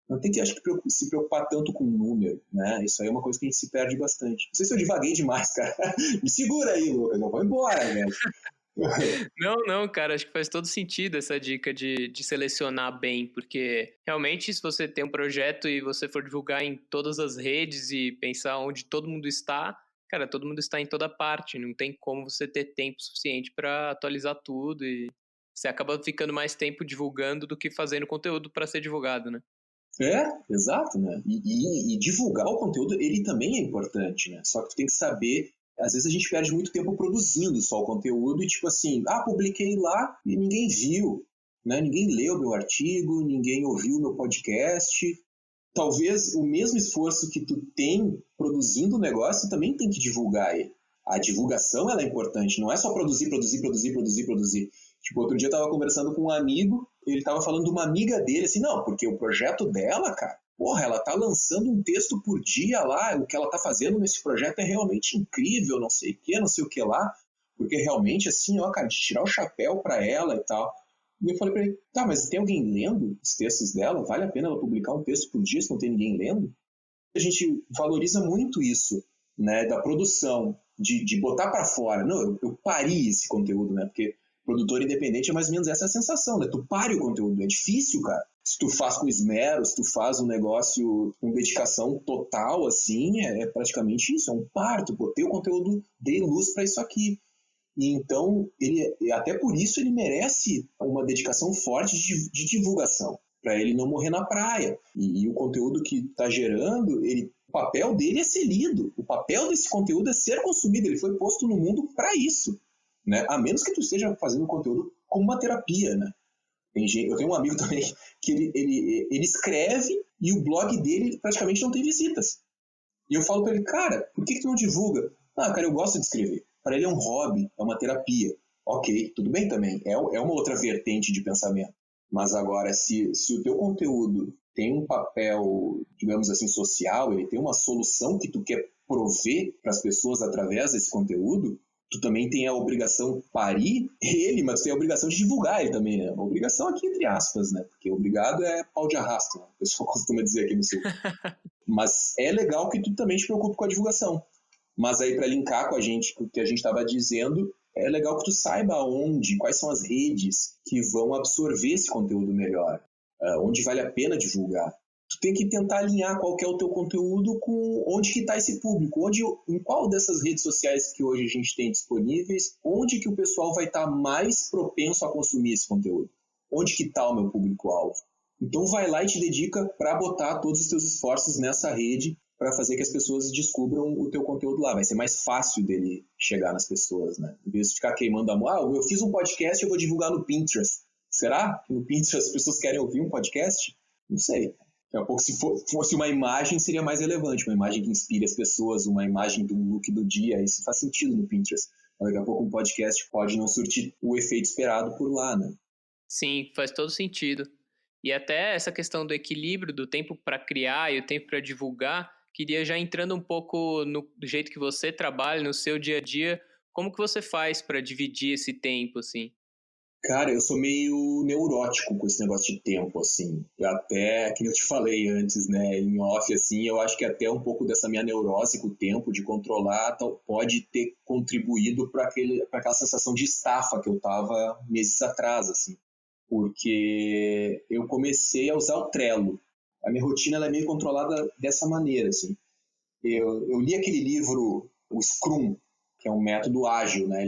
Não tem que, acho que, se preocupar tanto com o número, né? Isso aí é uma coisa que a gente se perde bastante. Não sei se eu divaguei demais, cara. Me segura aí, Lucas. Não vou embora, velho. Não, cara, acho que faz todo sentido essa dica de selecionar bem, porque realmente se você tem um projeto e você for divulgar em todas as redes e pensar onde todo mundo está, cara, todo mundo está em toda parte, não tem como você ter tempo suficiente para atualizar tudo e você acaba ficando mais tempo divulgando do que fazendo conteúdo para ser divulgado, né? É, exato, né? E divulgar o conteúdo, ele também é importante, né? Só que tu tem que saber. Às vezes a gente perde muito tempo produzindo só o conteúdo e tipo assim, publiquei lá e ninguém viu, né? Ninguém leu meu artigo, ninguém ouviu meu podcast. Talvez o mesmo esforço que tu tem produzindo o negócio, também tem que divulgar ele. A divulgação, ela é importante, não é só produzir. Tipo, outro dia eu tava conversando com um amigo, ele tava falando de uma amiga dele, assim, não, porque o projeto dela, cara, porra, ela tá lançando um texto por dia lá, o que ela tá fazendo nesse projeto é realmente incrível, não sei o que lá, porque realmente, assim, ó, cara, de tirar o chapéu pra ela e tal. E eu falei pra ele, tá, mas tem alguém lendo os textos dela? Vale a pena ela publicar um texto por dia se não tem ninguém lendo? A gente valoriza muito isso, né, da produção, de botar pra fora. Não, eu pari esse conteúdo, né, porque produtor independente é mais ou menos essa sensação, né, tu pare o conteúdo, é difícil, cara. Se tu faz com esmero, se tu faz um negócio com dedicação total, assim, é praticamente isso, é um parto, botei o conteúdo, dei luz pra isso aqui. E então, até por isso ele merece uma dedicação forte de divulgação, para ele não morrer na praia. E o conteúdo que está gerando, o papel dele é ser lido, o papel desse conteúdo é ser consumido, ele foi posto no mundo para isso, né? A menos que tu esteja fazendo conteúdo como uma terapia, né? Eu tenho um amigo também que ele escreve e o blog dele praticamente não tem visitas. E eu falo para ele, cara, por que tu não divulga? Cara, eu gosto de escrever. Para ele é um hobby, é uma terapia. Ok, tudo bem também, é uma outra vertente de pensamento. Mas agora, se o teu conteúdo tem um papel, digamos assim, social, ele tem uma solução que tu quer prover para as pessoas através desse conteúdo, tu também tem a obrigação de parir ele, mas tu tem a obrigação de divulgar ele também, né? Obrigação aqui entre aspas, né? Porque obrigado é pau de arrasto, né? O pessoal costuma dizer aqui no Sul. Mas é legal que tu também te preocupe com a divulgação. Mas aí, para linkar com a gente, o que a gente estava dizendo, é legal que tu saiba quais são as redes que vão absorver esse conteúdo melhor, onde vale a pena divulgar. Tu tem que tentar alinhar qual que é o teu conteúdo com onde que está esse público, em qual dessas redes sociais que hoje a gente tem disponíveis, onde que o pessoal vai estar mais propenso a consumir esse conteúdo, onde que está o meu público-alvo. Então vai lá e te dedica para botar todos os teus esforços nessa rede para fazer que as pessoas descubram o teu conteúdo lá. Vai ser mais fácil dele chegar nas pessoas, né? Em vez de ficar queimando a mão, eu fiz um podcast e eu vou divulgar no Pinterest. Será que no Pinterest as pessoas querem ouvir um podcast? Não sei. Daqui a pouco, se fosse uma imagem, seria mais relevante. Uma imagem que inspire as pessoas, uma imagem do look do dia. Isso faz sentido no Pinterest. Mas daqui a pouco um podcast pode não surtir o efeito esperado por lá, né? Sim, faz todo sentido. E até essa questão do equilíbrio, do tempo para criar e o tempo para divulgar, queria já entrando um pouco no jeito que você trabalha, no seu dia a dia, como que você faz para dividir esse tempo, assim? Cara, eu sou meio neurótico com esse negócio de tempo, assim. Eu até, que eu te falei antes, né, em off, assim, eu acho que até um pouco dessa minha neurose com o tempo, de controlar, pode ter contribuído para aquela sensação de estafa que eu tava meses atrás, assim. Porque eu comecei a usar o Trello. A minha rotina ela é meio controlada dessa maneira, assim. Eu li aquele livro, o Scrum, que é um método ágil, né?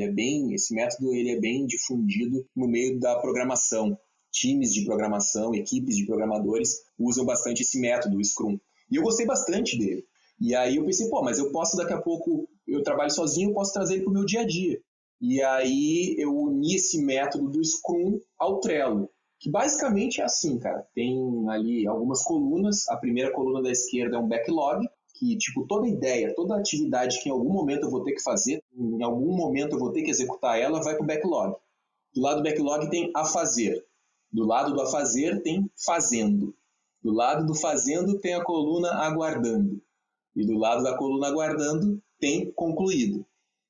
Esse método ele é bem difundido no meio da programação. Times de programação, equipes de programadores usam bastante esse método, o Scrum. E eu gostei bastante dele. E aí eu pensei, mas eu posso daqui a pouco, eu trabalho sozinho, eu posso trazer ele para o meu dia a dia. E aí eu uni esse método do Scrum ao Trello, que basicamente é assim, cara. Tem ali algumas colunas. A primeira coluna da esquerda é um backlog, que, tipo, toda ideia, toda atividade que em algum momento eu vou ter que fazer, em algum momento eu vou ter que executar ela, vai para o backlog. Do lado do backlog tem a fazer. Do lado do a fazer tem fazendo. Do lado do fazendo tem a coluna aguardando. E do lado da coluna aguardando tem concluído.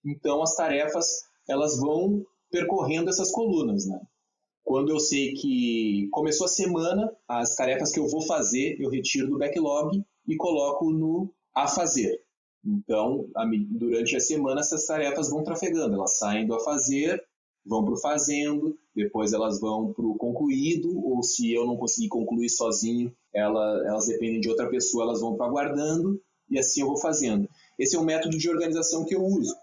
Então as tarefas, elas vão percorrendo essas colunas, né? Quando eu sei que começou a semana, as tarefas que eu vou fazer, eu retiro do backlog e coloco no a fazer. Então, durante a semana, essas tarefas vão trafegando. Elas saem do a fazer, vão para o fazendo, depois elas vão para o concluído, ou se eu não conseguir concluir sozinho, elas dependem de outra pessoa, elas vão para aguardando, e assim eu vou fazendo. Esse é um método de organização que eu uso.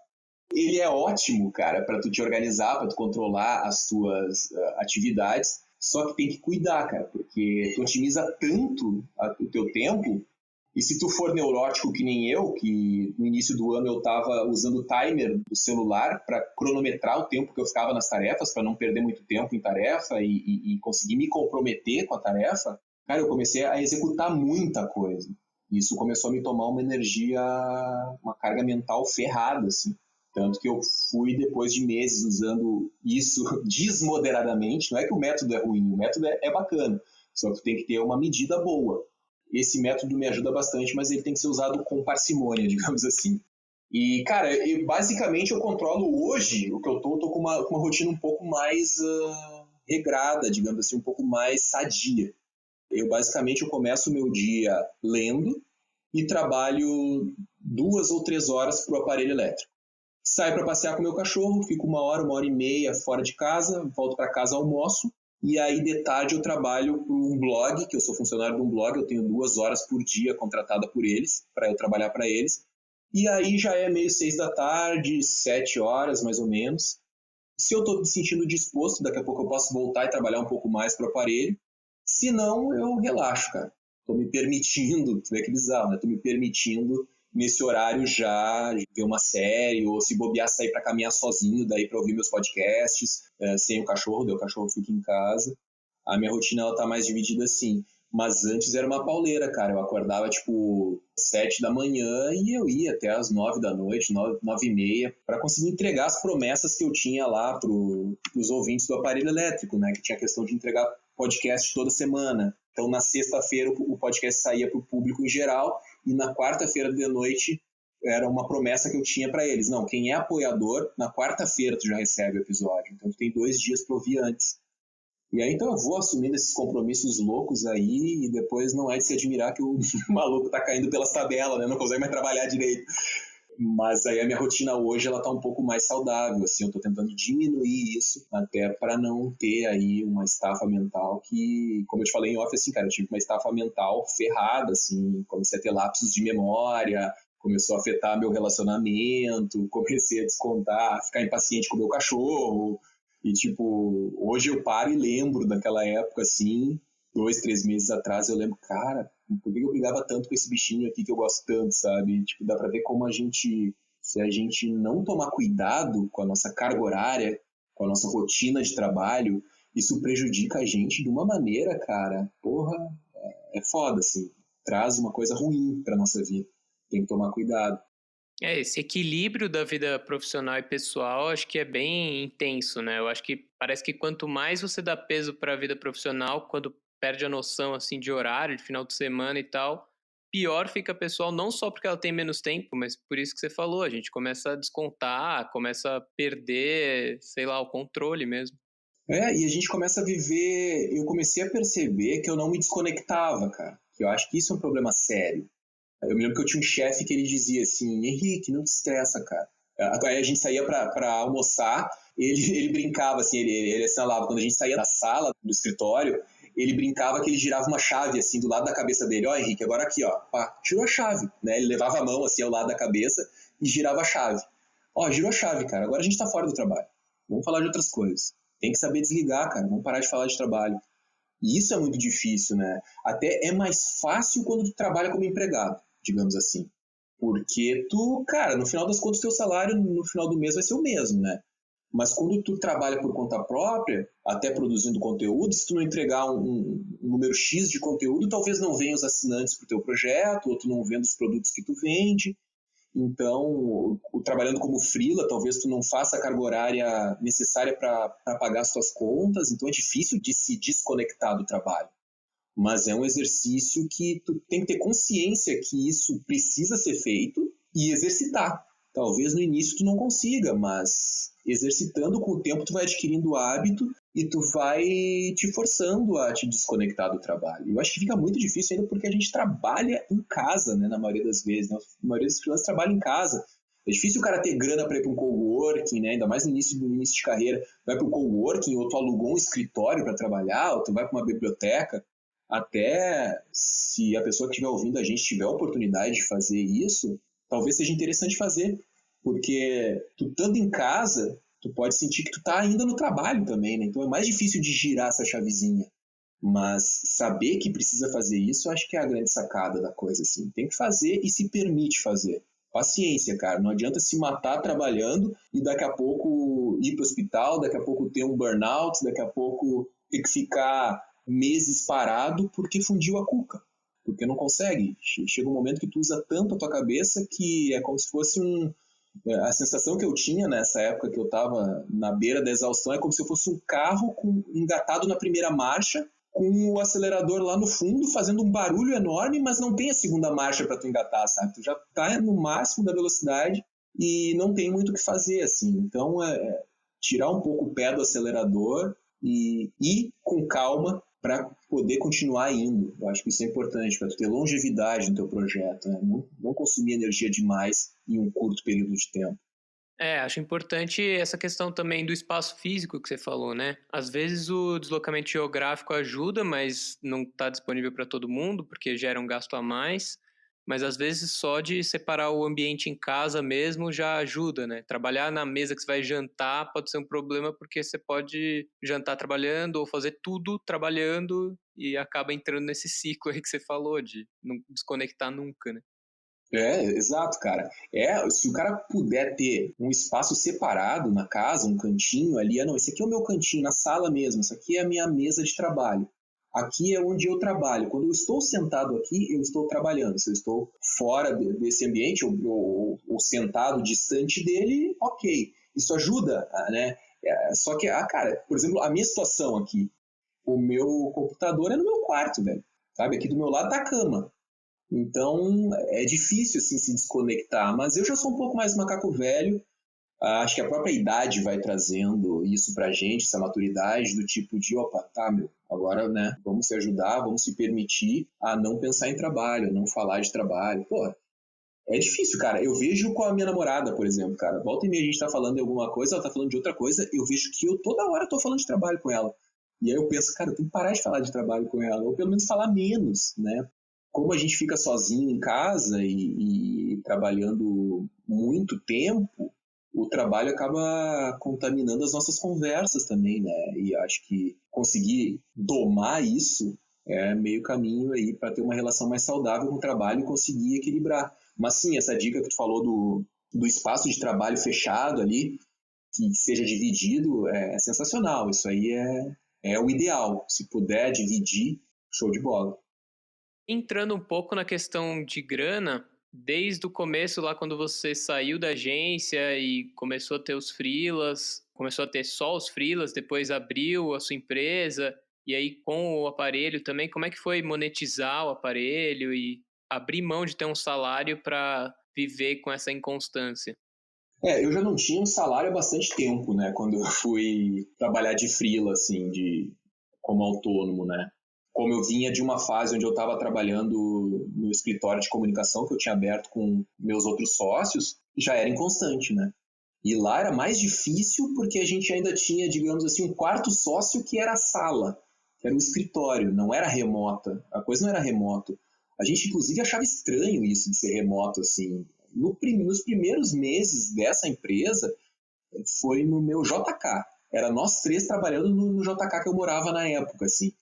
Ele é ótimo, cara, para tu te organizar, para tu controlar as tuas atividades, só que tem que cuidar, cara, porque tu otimiza tanto o teu tempo, e se tu for neurótico que nem eu, que no início do ano eu estava usando o timer do celular para cronometrar o tempo que eu ficava nas tarefas, para não perder muito tempo em tarefa e conseguir me comprometer com a tarefa, cara, eu comecei a executar muita coisa. Isso começou a me tomar uma energia, uma carga mental ferrada, assim. Tanto que eu fui, depois de meses, usando isso desmoderadamente. Não é que o método é ruim, o método é bacana, só que tem que ter uma medida boa. Esse método me ajuda bastante, mas ele tem que ser usado com parcimônia, digamos assim. E, cara, basicamente eu controlo hoje, o que eu tô com uma rotina um pouco mais regrada, digamos assim, um pouco mais sadia. Basicamente, eu começo o meu dia lendo e trabalho 2 ou 3 horas para o aparelho elétrico. Saio para passear com o meu cachorro, fico 1 hora e meia fora de casa, volto para casa, almoço, e aí de tarde eu trabalho para um blog, que eu sou funcionário de um blog, eu tenho 2 horas por dia contratada por eles, para eu trabalhar para eles, e aí já é meio 6 da tarde, 7 horas mais ou menos. Se eu estou me sentindo disposto, daqui a pouco eu posso voltar e trabalhar um pouco mais para o aparelho, se não, eu relaxo, cara. Estou me permitindo, tu vê que bizarro, né? Estou me permitindo nesse horário já ver uma série, ou se bobear, sair para caminhar sozinho, daí para ouvir meus podcasts, sem o cachorro, daí o cachorro fica em casa. A minha rotina, ela tá mais dividida assim. Mas antes era uma pauleira, cara. Eu acordava, tipo, 7 da manhã e eu ia até as 9 da noite, 9h30, para conseguir entregar as promessas que eu tinha lá pros ouvintes do aparelho elétrico, né? Que tinha a questão de entregar podcast toda semana. Então, na sexta-feira, o podcast saía para o público em geral, e na quarta-feira de noite era uma promessa que eu tinha para eles. Não, quem é apoiador, na quarta-feira tu já recebe o episódio. Então, tu tem 2 dias para ouvir antes. E aí, então, eu vou assumindo esses compromissos loucos aí, e depois não é de se admirar que o maluco tá caindo pelas tabelas, né? Não consegue mais trabalhar direito. Mas aí a minha rotina hoje, ela tá um pouco mais saudável, assim, eu tô tentando diminuir isso, até para não ter aí uma estafa mental que, como eu te falei em off, assim, cara, eu tive uma estafa mental ferrada, assim, comecei a ter lapsos de memória, começou a afetar meu relacionamento, comecei a descontar, ficar impaciente com o meu cachorro, e tipo, hoje eu paro e lembro daquela época, assim, 2, 3 meses atrás, eu lembro, cara, por que eu brigava tanto com esse bichinho aqui que eu gosto tanto, sabe? Tipo, dá pra ver como se a gente não tomar cuidado com a nossa carga horária, com a nossa rotina de trabalho, isso prejudica a gente de uma maneira, cara, porra, é foda, assim. Traz uma coisa ruim pra nossa vida. Tem que tomar cuidado. Esse equilíbrio da vida profissional e pessoal, acho que é bem intenso, né? Eu acho que parece que quanto mais você dá peso para a vida profissional, quando perde a noção assim de horário, de final de semana e tal, pior fica a pessoal, não só porque ela tem menos tempo, mas por isso que você falou, a gente começa a descontar, começa a perder, sei lá, o controle mesmo. E a gente começa a viver. Eu comecei a perceber que eu não me desconectava, cara. Que eu acho que isso é um problema sério. Eu me lembro que eu tinha um chefe que ele dizia assim: Henrique, não te estressa, cara. Aí a gente saía pra almoçar, ele brincava assim, ele assinalava. Quando a gente saía da sala, do escritório, ele brincava que ele girava uma chave assim do lado da cabeça dele. Ó, Henrique, agora aqui, ó. Pá, girou a chave, né? Ele levava a mão assim ao lado da cabeça e girava a chave. Ó, girou a chave, cara. Agora a gente tá fora do trabalho. Vamos falar de outras coisas. Tem que saber desligar, cara. Vamos parar de falar de trabalho. E isso é muito difícil, né? Até é mais fácil quando tu trabalha como empregado, digamos assim. Porque tu, cara, no final das contas, teu salário no final do mês vai ser o mesmo, né? Mas quando tu trabalha por conta própria, até produzindo conteúdo, se tu não entregar um número X de conteúdo, talvez não venham os assinantes pro teu projeto, ou tu não venda os produtos que tu vende. Então, trabalhando como freela, talvez tu não faça a carga horária necessária para pagar as tuas contas, então é difícil de se desconectar do trabalho. Mas é um exercício que tu tem que ter consciência que isso precisa ser feito e exercitar. Talvez no início tu não consiga, mas exercitando com o tempo tu vai adquirindo o hábito e tu vai te forçando a te desconectar do trabalho. Eu acho que fica muito difícil ainda porque a gente trabalha em casa, né, na maioria das vezes. Né? A maioria dos freelancers trabalha em casa. É difícil o cara ter grana para ir para um coworking, né? Ainda mais no início de carreira. Vai para um coworking, ou tu alugou um escritório para trabalhar, ou tu vai para uma biblioteca. Até se a pessoa que estiver ouvindo a gente tiver a oportunidade de fazer isso, talvez seja interessante fazer, porque tu estando em casa, tu pode sentir que tu tá ainda no trabalho também, né? Então é mais difícil de girar essa chavezinha. Mas saber que precisa fazer isso, eu acho que é a grande sacada da coisa, assim. Tem que fazer e se permite fazer. Paciência, cara. Não adianta se matar trabalhando e daqui a pouco ir pro hospital, daqui a pouco ter um burnout, daqui a pouco ter que ficar meses parado porque fundiu a cuca. Porque não consegue. Chega um momento que tu usa tanto a tua cabeça que é como se fosse a sensação que eu tinha nessa época que eu estava na beira da exaustão é como se eu fosse um carro engatado na primeira marcha, com o acelerador lá no fundo, fazendo um barulho enorme, mas não tem a segunda marcha para tu engatar, sabe? Tu já tá no máximo da velocidade e não tem muito o que fazer, assim. Então, tirar um pouco o pé do acelerador e ir com calma para poder continuar indo. Eu acho que isso é importante, para tu ter longevidade no teu projeto, né? Não consumir energia demais em um curto período de tempo. Acho importante essa questão também do espaço físico que você falou, né? Às vezes o deslocamento geográfico ajuda, mas não está disponível para todo mundo, porque gera um gasto a mais. Mas às vezes só de separar o ambiente em casa mesmo já ajuda, né? Trabalhar na mesa que você vai jantar pode ser um problema, porque você pode jantar trabalhando ou fazer tudo trabalhando e acaba entrando nesse ciclo aí que você falou, de não desconectar nunca, né? Exato, cara. Se o cara puder ter um espaço separado na casa, um cantinho ali, não, esse aqui é o meu cantinho, na sala mesmo, isso aqui é a minha mesa de trabalho. Aqui é onde eu trabalho. Quando eu estou sentado aqui, eu estou trabalhando. Se eu estou fora desse ambiente ou sentado distante dele, ok. Isso ajuda, né? Só que, cara, por exemplo, a minha situação aqui, o meu computador é no meu quarto, velho. Sabe? Aqui do meu lado tá a cama. Então, é difícil assim, se desconectar, mas eu já sou um pouco mais macaco velho, acho que a própria idade vai trazendo isso pra gente, essa maturidade do tipo de, opa, tá, meu, agora, né, vamos se ajudar, vamos se permitir a não pensar em trabalho, a não falar de trabalho. Pô, é difícil, cara. Eu vejo com a minha namorada, por exemplo, cara, volta e meia a gente tá falando de alguma coisa, ela tá falando de outra coisa, eu vejo que eu toda hora tô falando de trabalho com ela. E aí eu penso, cara, eu tenho que parar de falar de trabalho com ela, ou pelo menos falar menos, né? Como a gente fica sozinho em casa e trabalhando muito tempo, o trabalho acaba contaminando as nossas conversas também, né? E acho que conseguir domar isso é meio caminho aí para ter uma relação mais saudável com o trabalho e conseguir equilibrar. Mas sim, essa dica que tu falou do espaço de trabalho fechado ali, que seja dividido, é sensacional. Isso aí é o ideal. Se puder dividir, show de bola. Entrando um pouco na questão de grana, desde o começo lá quando você saiu da agência e começou a ter os freelas, começou a ter só os freelas, depois abriu a sua empresa, e aí com o aparelho também, como é que foi monetizar o aparelho e abrir mão de ter um salário para viver com essa inconstância? Eu já não tinha um salário há bastante tempo, né? Quando eu fui trabalhar de freela, assim, como autônomo, né? Como eu vinha de uma fase onde eu estava trabalhando no escritório de comunicação que eu tinha aberto com meus outros sócios, já era inconstante, né? E lá era mais difícil porque a gente ainda tinha, digamos assim, um quarto sócio que era a sala, que era o escritório, não era remota. A coisa não era remoto. A gente, inclusive, achava estranho isso de ser remoto, assim. Nos primeiros meses dessa empresa, foi no meu JK. Era nós três trabalhando no JK que eu morava na época, assim.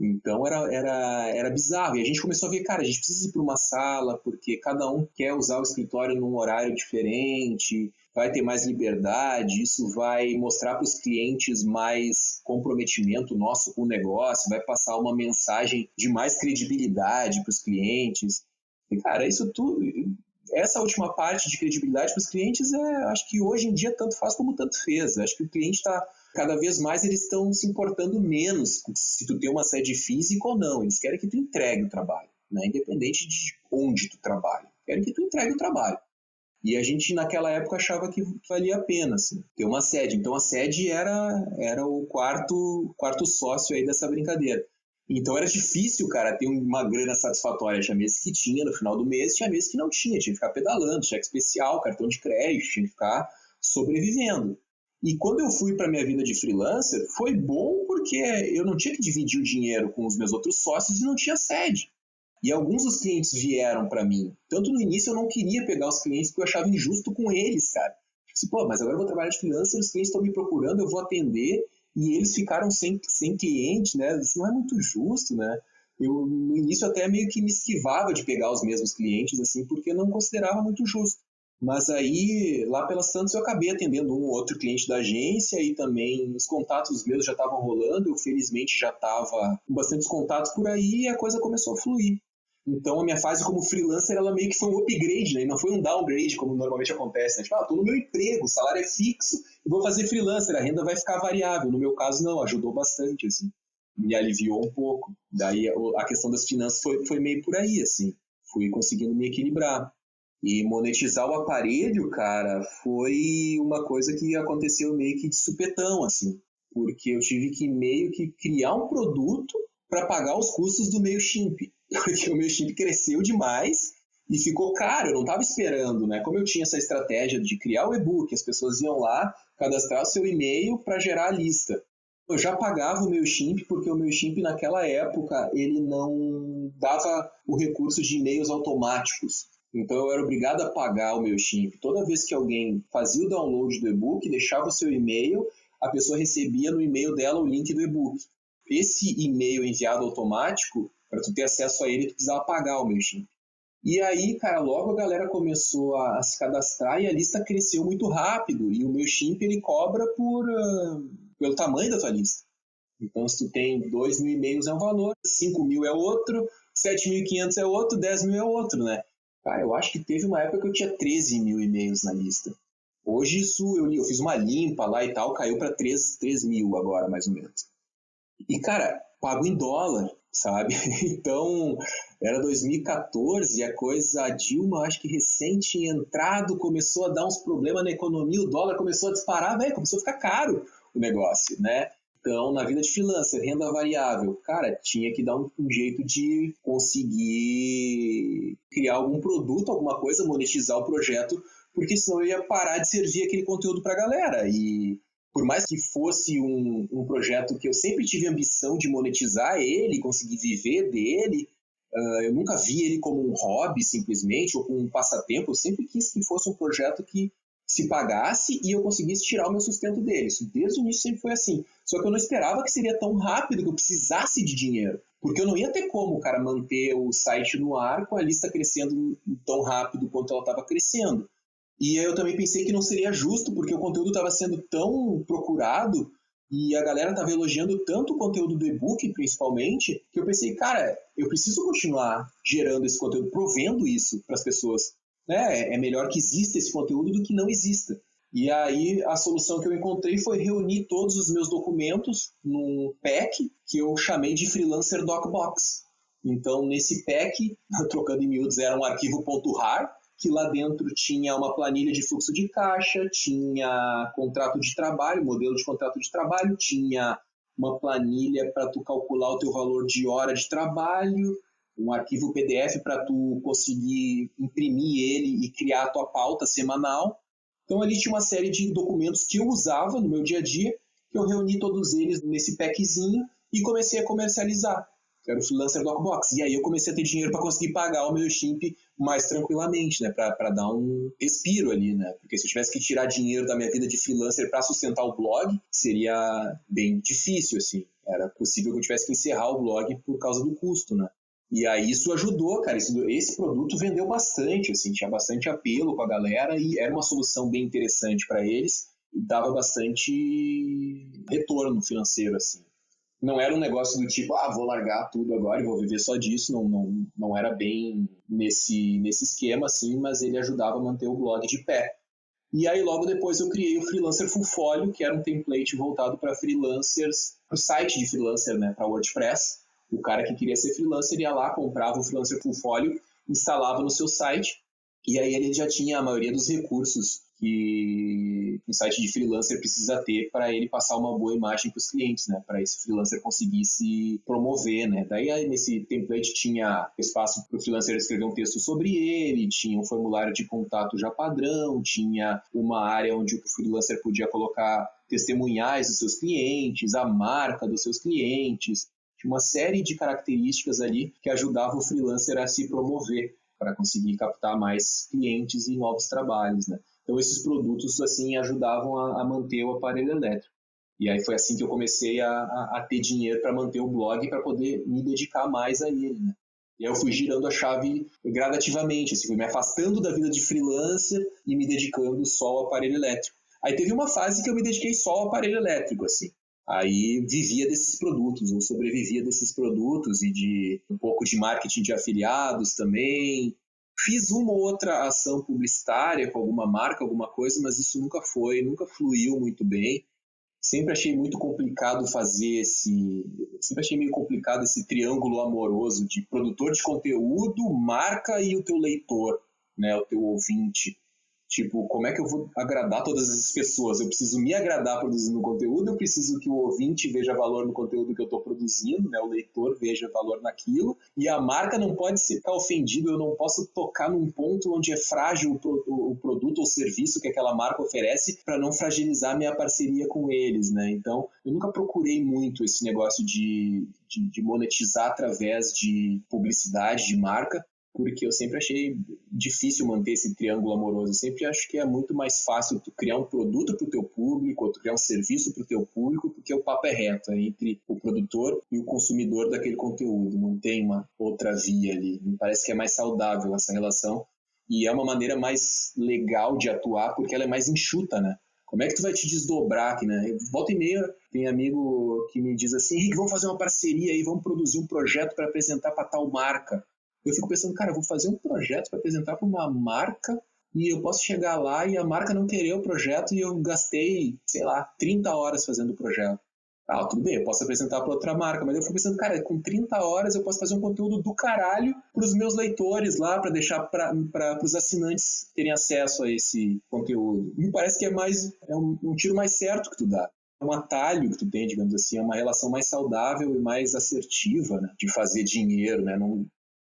Então era bizarro. E a gente começou a ver, cara, a gente precisa ir para uma sala, porque cada um quer usar o escritório num horário diferente, vai ter mais liberdade, isso vai mostrar para os clientes mais comprometimento nosso com o negócio, vai passar uma mensagem de mais credibilidade para os clientes. E, cara, isso tudo. Essa última parte de credibilidade para os clientes acho que hoje em dia tanto faz como tanto fez. Acho que o cliente está cada vez mais, eles estão se importando menos se tu tem uma sede física ou não. Eles querem que tu entregue o trabalho, né? Independente de onde tu trabalha. Querem que tu entregue o trabalho. E a gente naquela época achava que valia a pena, assim, ter uma sede. Então a sede era o quarto sócio aí dessa brincadeira. Então era difícil, cara, ter uma grana satisfatória. Tinha meses que tinha no final do mês, tinha meses que não tinha. Tinha que ficar pedalando, cheque especial, cartão de crédito, tinha que ficar sobrevivendo. E quando eu fui para minha vida de freelancer, foi bom porque eu não tinha que dividir o dinheiro com os meus outros sócios e não tinha sede. E alguns dos clientes vieram para mim. Tanto no início eu não queria pegar os clientes porque eu achava injusto com eles, cara. Tipo, pô, mas agora eu vou trabalhar de freelancer, os clientes estão me procurando, eu vou atender e eles ficaram sem cliente, né? Isso não é muito justo, né? Eu, no início, até meio que me esquivava de pegar os mesmos clientes, assim, porque eu não considerava muito justo. Mas aí, lá pelas tantas, eu acabei atendendo um ou outro cliente da agência e também os contatos meus já estavam rolando. Eu, felizmente, já estava com bastantes contatos por aí e a coisa começou a fluir. Então, a minha fase como freelancer, ela meio que foi um upgrade, né? E não foi um downgrade, como normalmente acontece, né? Tipo, tô no meu emprego, o salário é fixo e vou fazer freelancer, a renda vai ficar variável. No meu caso, não, ajudou bastante, assim. Me aliviou um pouco. Daí, a questão das finanças foi meio por aí, assim. Fui conseguindo me equilibrar. E monetizar o aparelho, cara, foi uma coisa que aconteceu meio que de supetão, assim. Porque eu tive que meio que criar um produto para pagar os custos do MailChimp. Porque o MailChimp cresceu demais e ficou caro, eu não estava esperando, né? Como eu tinha essa estratégia de criar o e-book, as pessoas iam lá, cadastrar o seu e-mail para gerar a lista. Eu já pagava o MailChimp porque o MailChimp naquela época ele não dava o recurso de e-mails automáticos. Então eu era obrigado a pagar o MailChimp. Toda vez que alguém fazia o download do e-book, deixava o seu e-mail, a pessoa recebia no e-mail dela o link do e-book. Esse e-mail enviado automático, para tu ter acesso a ele, tu precisava pagar o MailChimp. E aí, cara, logo a galera começou a se cadastrar e a lista cresceu muito rápido. E o MailChimp, ele cobra pelo tamanho da tua lista. Então, se tu tem 2.000 e-mails é um valor, 5.000 é outro, 7.500 é outro, 10.000 é outro, né? Cara, eu acho que teve uma época que eu tinha 13.000 e-mails na lista. Hoje isso, eu fiz uma limpa lá e tal, caiu para 3.000 agora, mais ou menos. E, cara, pago em dólar, sabe? Então, era 2014, a coisa, a Dilma, acho que recente tinha entrado, começou a dar uns problemas na economia, o dólar começou a disparar, velho, começou a ficar caro o negócio, né? Então, na vida de freelancer, renda variável, cara, tinha que dar um jeito de conseguir criar algum produto, alguma coisa, monetizar o projeto, porque senão eu ia parar de servir aquele conteúdo para a galera. E por mais que fosse um projeto que eu sempre tive ambição de monetizar ele, conseguir viver dele, eu nunca vi ele como um hobby, simplesmente, ou como um passatempo. Eu sempre quis que fosse um projeto que se pagasse e eu conseguisse tirar o meu sustento dele. Isso desde o início sempre foi assim. Só que eu não esperava que seria tão rápido, que eu precisasse de dinheiro. Porque eu não ia ter como, cara, manter o site no ar com a lista crescendo tão rápido quanto ela estava crescendo. E eu também pensei que não seria justo, porque o conteúdo estava sendo tão procurado E a galera tava elogiando tanto o conteúdo do e-book, principalmente, que eu pensei, cara, eu preciso continuar gerando esse conteúdo, provendo isso para as pessoas. Né? É melhor que exista esse conteúdo do que não exista. E aí a solução que eu encontrei foi reunir todos os meus documentos num pack que eu chamei de Freelancer Docbox. Então, nesse pack, trocando em miúdos, era um arquivo .rar, que lá dentro tinha uma planilha de fluxo de caixa, tinha contrato de trabalho, modelo de contrato de trabalho, tinha uma planilha para tu calcular o teu valor de hora de trabalho, um arquivo PDF para tu conseguir imprimir ele e criar a tua pauta semanal. Então ali tinha uma série de documentos que eu usava no meu dia a dia, que eu reuni todos eles nesse packzinho e comecei a comercializar. Que era o Freelancer Docbox. E aí eu comecei a ter dinheiro para conseguir pagar o meu Stimp mais tranquilamente, né? Para dar um respiro ali, né? Porque se eu tivesse que tirar dinheiro da minha vida de freelancer para sustentar o blog, seria bem difícil, assim. Era possível que eu tivesse que encerrar o blog por causa do custo, né? E aí isso ajudou, cara. Esse produto vendeu bastante, assim, tinha bastante apelo com a galera e era uma solução bem interessante para eles e dava bastante retorno financeiro, assim. Não era um negócio do tipo, vou largar tudo agora e vou viver só disso. Não era bem nesse esquema, assim, mas ele ajudava a manter o blog de pé. E aí logo depois eu criei o Freelancer Fullfolio, que era um template voltado para freelancers, para o site de freelancer, né, para WordPress. O cara que queria ser freelancer ia lá, comprava o Freelancer Fullfolio, instalava no seu site, e aí ele já tinha a maioria dos recursos que um site de freelancer precisa ter para ele passar uma boa imagem para os clientes, né? Para esse freelancer conseguir se promover, né? Daí aí, nesse template tinha espaço para o freelancer escrever um texto sobre ele, tinha um formulário de contato já padrão, tinha uma área onde o freelancer podia colocar testemunhais dos seus clientes, a marca dos seus clientes, tinha uma série de características ali que ajudavam o freelancer a se promover para conseguir captar mais clientes e novos trabalhos, né? Então, esses produtos, assim, ajudavam a manter o aparelho elétrico. E aí foi assim que eu comecei a ter dinheiro para manter o blog, para poder me dedicar mais a ele, né? E aí eu fui girando a chave gradativamente, assim, fui me afastando da vida de freelancer e me dedicando só ao aparelho elétrico. Aí teve uma fase que eu me dediquei só ao aparelho elétrico, assim. Aí vivia desses produtos, ou sobrevivia desses produtos e de um pouco de marketing de afiliados também. Fiz uma ou outra ação publicitária com alguma marca, alguma coisa, mas isso nunca fluiu muito bem. Sempre achei muito complicado sempre achei meio complicado esse triângulo amoroso de produtor de conteúdo, marca e o teu leitor, né, o teu ouvinte. Tipo, como é que eu vou agradar todas essas pessoas? Eu preciso me agradar produzindo conteúdo, eu preciso que o ouvinte veja valor no conteúdo que eu estou produzindo, né? O leitor veja valor naquilo, e a marca não pode ficar ofendida, eu não posso tocar num ponto onde é frágil o produto ou serviço que aquela marca oferece para não fragilizar minha parceria com eles, né? Então, eu nunca procurei muito esse negócio de monetizar através de publicidade, de marca, porque eu sempre achei difícil manter esse triângulo amoroso. Eu sempre acho que é muito mais fácil tu criar um produto para o teu público, ou tu criar um serviço para o teu público, porque o papo é reto, é entre o produtor e o consumidor daquele conteúdo. Não tem uma outra via ali. Me parece que é mais saudável essa relação e é uma maneira mais legal de atuar, porque ela é mais enxuta, né? Como é que tu vai te desdobrar aqui, né? Volta e meia tem amigo que me diz assim, Henrique, vamos fazer uma parceria aí, vamos produzir um projeto para apresentar para tal marca. Eu fico pensando, cara, eu vou fazer um projeto para apresentar para uma marca e eu posso chegar lá e a marca não querer o projeto e eu gastei, sei lá, 30 horas fazendo o projeto. Tudo bem, eu posso apresentar para outra marca, mas eu fico pensando, cara, com 30 horas eu posso fazer um conteúdo do caralho para os meus leitores lá, para deixar para os assinantes terem acesso a esse conteúdo. Me parece que é um tiro mais certo que tu dá. É um atalho que tu tem, digamos assim, é uma relação mais saudável e mais assertiva, né, de fazer dinheiro, né?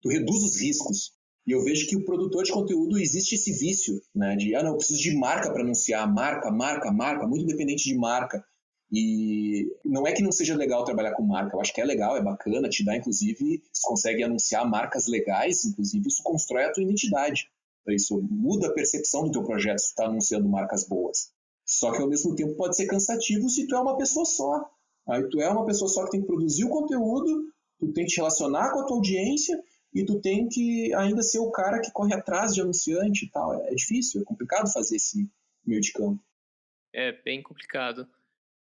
Tu reduz os riscos. E eu vejo que o produtor de conteúdo existe esse vício, né? Não, eu preciso de marca para anunciar. Marca, muito independente de marca. E não é que não seja legal trabalhar com marca. Eu acho que é legal, é bacana, te dá, inclusive, você consegue anunciar marcas legais, inclusive, isso constrói a tua identidade. Isso muda a percepção do teu projeto se tu está anunciando marcas boas. Só que, ao mesmo tempo, pode ser cansativo se tu é uma pessoa só. Aí tu é uma pessoa só que tem que produzir o conteúdo, tu tem que te relacionar com a tua audiência, e tu tem que ainda ser o cara que corre atrás de anunciante e tal. É difícil, é complicado fazer esse meio de campo. É bem complicado.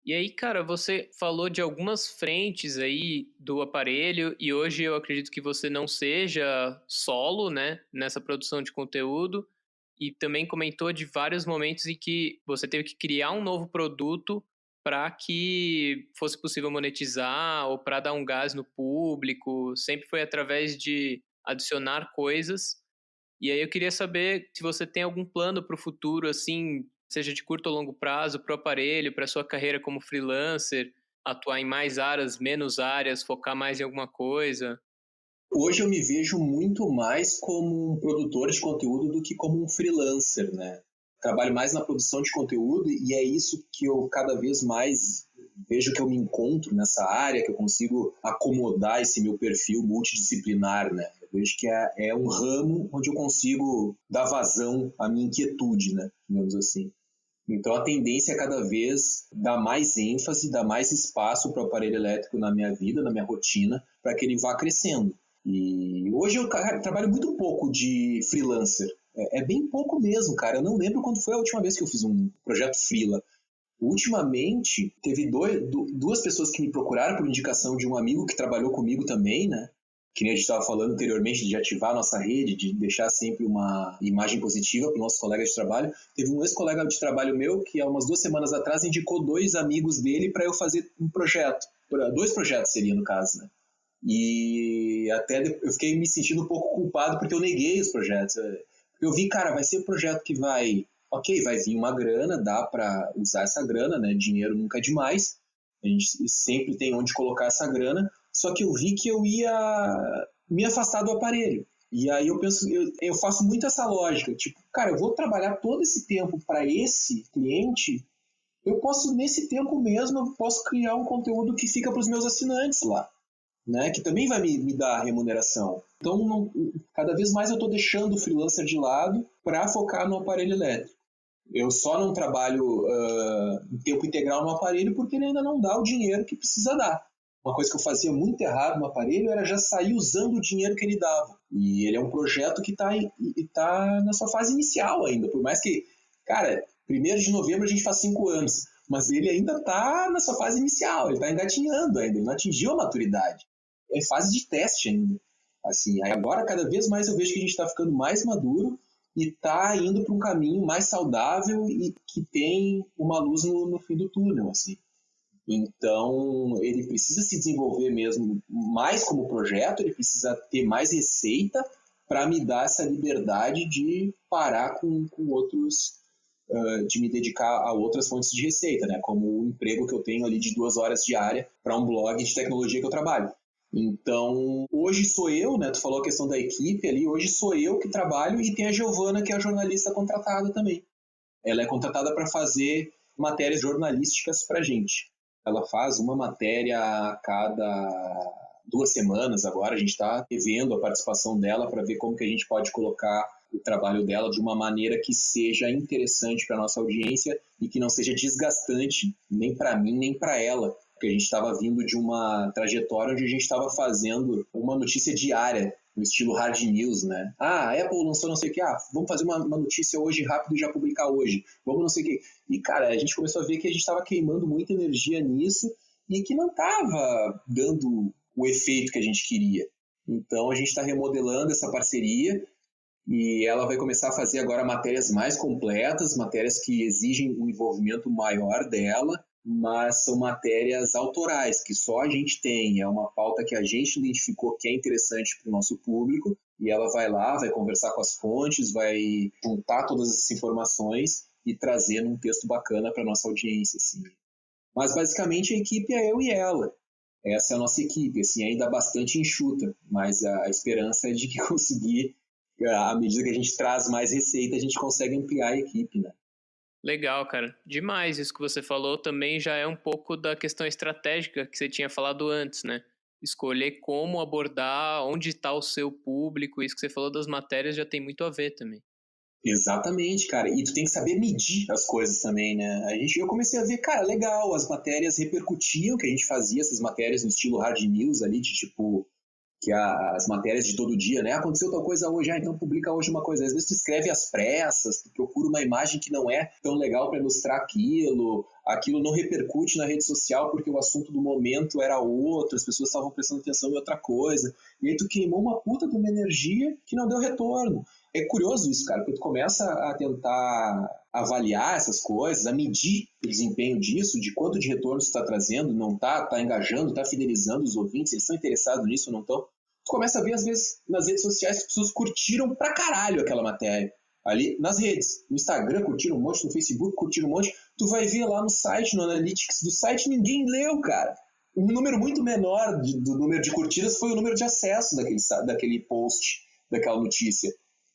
E aí, cara, você falou de algumas frentes aí do aparelho e hoje eu acredito que você não seja solo, né, nessa produção de conteúdo e também comentou de vários momentos em que você teve que criar um novo produto para que fosse possível monetizar ou para dar um gás no público, sempre foi através de adicionar coisas. E aí eu queria saber se você tem algum plano para o futuro, assim, seja de curto ou longo prazo, para o aparelho, para a sua carreira como freelancer, atuar em mais áreas, menos áreas, focar mais em alguma coisa. Hoje eu me vejo muito mais como um produtor de conteúdo do que como um freelancer, né? Trabalho mais na produção de conteúdo e é isso que eu cada vez mais vejo que eu me encontro nessa área, que eu consigo acomodar esse meu perfil multidisciplinar, né? Eu vejo que é um ramo onde eu consigo dar vazão à minha inquietude, né? Digamos assim. Então a tendência é cada vez dar mais ênfase, dar mais espaço para o aparelho elétrico na minha vida, na minha rotina, para que ele vá crescendo. E hoje eu trabalho muito pouco de freelancer. É bem pouco mesmo, cara. Eu não lembro quando foi a última vez que eu fiz um projeto freela. Ultimamente, teve duas pessoas que me procuraram por indicação de um amigo que trabalhou comigo também, né? Que nem a gente estava falando anteriormente, de ativar a nossa rede, de deixar sempre uma imagem positiva para os nossos colegas de trabalho. Teve um ex-colega de trabalho meu que, há umas 2 semanas atrás, indicou 2 amigos dele para eu fazer um projeto. 2 projetos seria, no caso, né? E até eu fiquei me sentindo um pouco culpado porque eu neguei os projetos. Eu vi, cara, vai ser um projeto que vai vir uma grana, dá para usar essa grana, né? Dinheiro nunca é demais, a gente sempre tem onde colocar essa grana, só que eu vi que eu ia me afastar do aparelho. E aí eu penso, eu faço muito essa lógica, tipo, cara, eu vou trabalhar todo esse tempo para esse cliente, eu posso, nesse tempo mesmo, eu posso criar um conteúdo que fica para os meus assinantes lá, né, que também vai me dar remuneração. Então, cada vez mais eu estou deixando o freelancer de lado para focar no aparelho elétrico. Eu só não trabalho em tempo integral no aparelho porque ele ainda não dá o dinheiro que precisa dar. Uma coisa que eu fazia muito errado no aparelho era já sair usando o dinheiro que ele dava. E ele é um projeto que tá na sua fase inicial ainda. Por mais que, cara, 1º de novembro a gente faz 5 anos. Mas ele ainda está na sua fase inicial. Ele está engatinhando ainda. Ele não atingiu a maturidade. É fase de teste ainda. Assim, aí agora, cada vez mais eu vejo que a gente está ficando mais maduro e está indo para um caminho mais saudável e que tem uma luz no fim do túnel, assim. Então, ele precisa se desenvolver mesmo mais como projeto, ele precisa ter mais receita para me dar essa liberdade de parar com outros, de me dedicar a outras fontes de receita, né? Como o emprego que eu tenho ali de 2 horas diária para um blog de tecnologia que eu trabalho. Então, hoje sou eu, né? Tu falou a questão da equipe ali, hoje sou eu que trabalho e tem a Giovana, que é a jornalista contratada também. Ela é contratada para fazer matérias jornalísticas para a gente. Ela faz uma matéria a cada 2 semanas agora, a gente está revendo a participação dela para ver como que a gente pode colocar o trabalho dela de uma maneira que seja interessante para a nossa audiência e que não seja desgastante nem para mim, nem para ela. Porque a gente estava vindo de uma trajetória onde a gente estava fazendo uma notícia diária, no estilo hard news, né? Ah, a Apple lançou não sei o que, vamos fazer uma notícia hoje rápido e já publicar hoje, vamos não sei o que. E, cara, a gente começou a ver que a gente estava queimando muita energia nisso e que não estava dando o efeito que a gente queria. Então, a gente está remodelando essa parceria e ela vai começar a fazer agora matérias mais completas, matérias que exigem um envolvimento maior dela, mas são matérias autorais, que só a gente tem, é uma pauta que a gente identificou que é interessante para o nosso público, e ela vai lá, vai conversar com as fontes, vai juntar todas essas informações e trazer num texto bacana para a nossa audiência, assim. Mas basicamente a equipe é eu e ela. Essa é a nossa equipe, assim, ainda bastante enxuta, mas a esperança é de que conseguir, à medida que a gente traz mais receita, a gente consegue ampliar a equipe, né? Legal, cara. Demais isso que você falou também já é um pouco da questão estratégica que você tinha falado antes, né? Escolher como abordar, onde está o seu público, isso que você falou das matérias já tem muito a ver também. Exatamente, cara. E tu tem que saber medir as coisas também, né? Eu comecei a ver, cara, legal, as matérias repercutiam, que a gente fazia essas matérias no estilo hard news ali, de tipo que as matérias de todo dia, né? Aconteceu tal coisa hoje, então publica hoje uma coisa. Às vezes tu escreve às pressas, tu procura uma imagem que não é tão legal para ilustrar aquilo não repercute na rede social porque o assunto do momento era outro, as pessoas estavam prestando atenção em outra coisa, e aí tu queimou uma puta de uma energia que não deu retorno. É curioso isso, cara, porque tu começa a tentar avaliar essas coisas, a medir o desempenho disso, de quanto de retorno tu está trazendo, não tá engajando, tá fidelizando os ouvintes, eles estão interessados nisso ou não estão. Tu começa a ver, às vezes, nas redes sociais, as pessoas curtiram pra caralho aquela matéria. Ali nas redes, no Instagram curtiram um monte, no Facebook curtiram um monte, tu vai ver lá no site, no Analytics do site, ninguém leu, cara. Um número muito menor do número de curtidas foi o número de acesso daquele post, daquela notícia.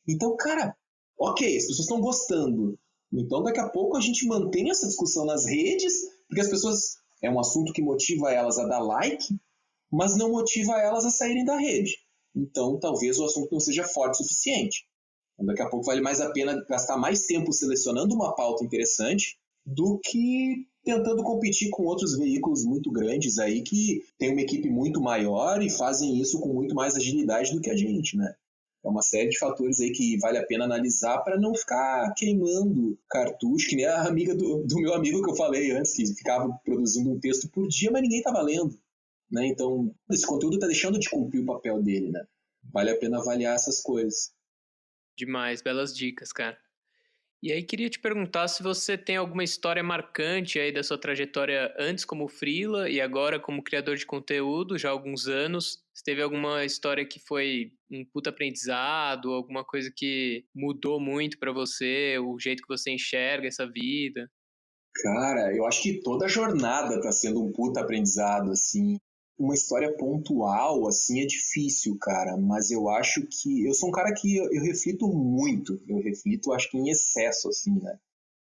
Então, cara, ok, as pessoas estão gostando. Então, daqui a pouco a gente mantém essa discussão nas redes, porque as pessoas, é um assunto que motiva elas a dar like, mas não motiva elas a saírem da rede. Então, talvez o assunto não seja forte o suficiente. Então, daqui a pouco vale mais a pena gastar mais tempo selecionando uma pauta interessante do que tentando competir com outros veículos muito grandes aí que têm uma equipe muito maior e fazem isso com muito mais agilidade do que a gente, né? É uma série de fatores aí que vale a pena analisar para não ficar queimando cartucho, que nem a amiga do meu amigo que eu falei antes, que ficava produzindo um texto por dia, mas ninguém estava lendo. Né? Então, esse conteúdo está deixando de cumprir o papel dele, né? Vale a pena avaliar essas coisas. Demais, belas dicas, cara. E aí queria te perguntar se você tem alguma história marcante aí da sua trajetória antes como freela e agora como criador de conteúdo, já há alguns anos. Se teve alguma história que foi um puta aprendizado, alguma coisa que mudou muito pra você, o jeito que você enxerga essa vida? Cara, eu acho que toda a jornada tá sendo um puta aprendizado, assim. Uma história pontual, assim, é difícil, cara, mas eu acho que... Eu sou um cara que eu reflito muito, acho que em excesso, assim, né?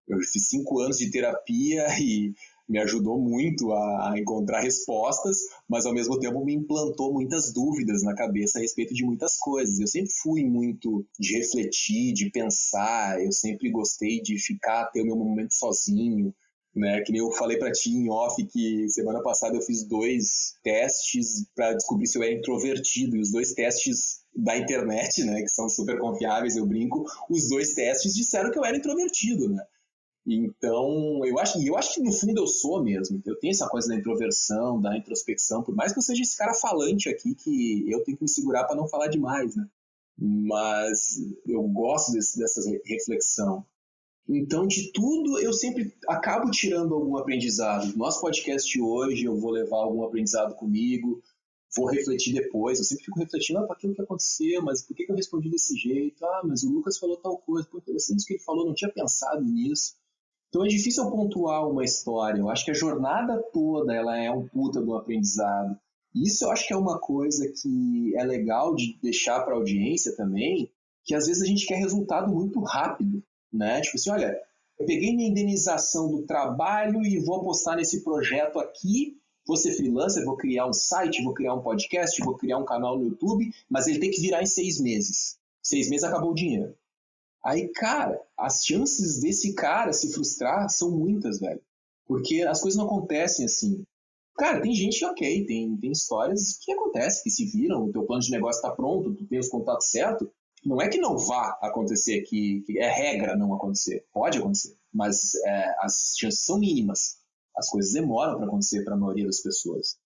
Eu fiz 5 anos de terapia e me ajudou muito a encontrar respostas, mas ao mesmo tempo me implantou muitas dúvidas na cabeça a respeito de muitas coisas. Eu sempre fui muito de refletir, de pensar, eu sempre gostei de ficar, ter o meu momento sozinho, né? Que nem eu falei para ti em off que semana passada eu fiz 2 testes para descobrir se eu era introvertido, e os 2 testes da internet, né, que são super confiáveis, eu brinco, os 2 testes disseram que eu era introvertido, né? Então, eu acho que no fundo eu sou mesmo. Eu tenho essa coisa da introversão, da introspecção, por mais que eu seja esse cara falante aqui, que eu tenho que me segurar para não falar demais, né? Mas eu gosto dessa reflexão. Então, de tudo, eu sempre acabo tirando algum aprendizado. Nosso podcast hoje, eu vou levar algum aprendizado comigo, vou refletir depois. Eu sempre fico refletindo para aquilo que aconteceu, mas por que eu respondi desse jeito? Mas o Lucas falou tal coisa. Pô, interessante isso que ele falou, não tinha pensado nisso. Então é difícil eu pontuar uma história. Eu acho que a jornada toda ela é um puta do aprendizado. E isso eu acho que é uma coisa que é legal de deixar para a audiência também, que às vezes a gente quer resultado muito rápido, né? Tipo assim, olha, eu peguei minha indenização do trabalho e vou apostar nesse projeto aqui, vou ser freelancer, vou criar um site, vou criar um podcast, vou criar um canal no YouTube, mas ele tem que virar em 6 meses. 6 meses acabou o dinheiro. Aí, cara, as chances desse cara se frustrar são muitas, velho. Porque as coisas não acontecem assim. Cara, tem gente ok, tem histórias que acontecem, que se viram, o teu plano de negócio está pronto, tu tem os contatos certos. Não é que não vá acontecer, que é regra não acontecer. Pode acontecer, mas as chances são mínimas. As coisas demoram para acontecer para a maioria das pessoas.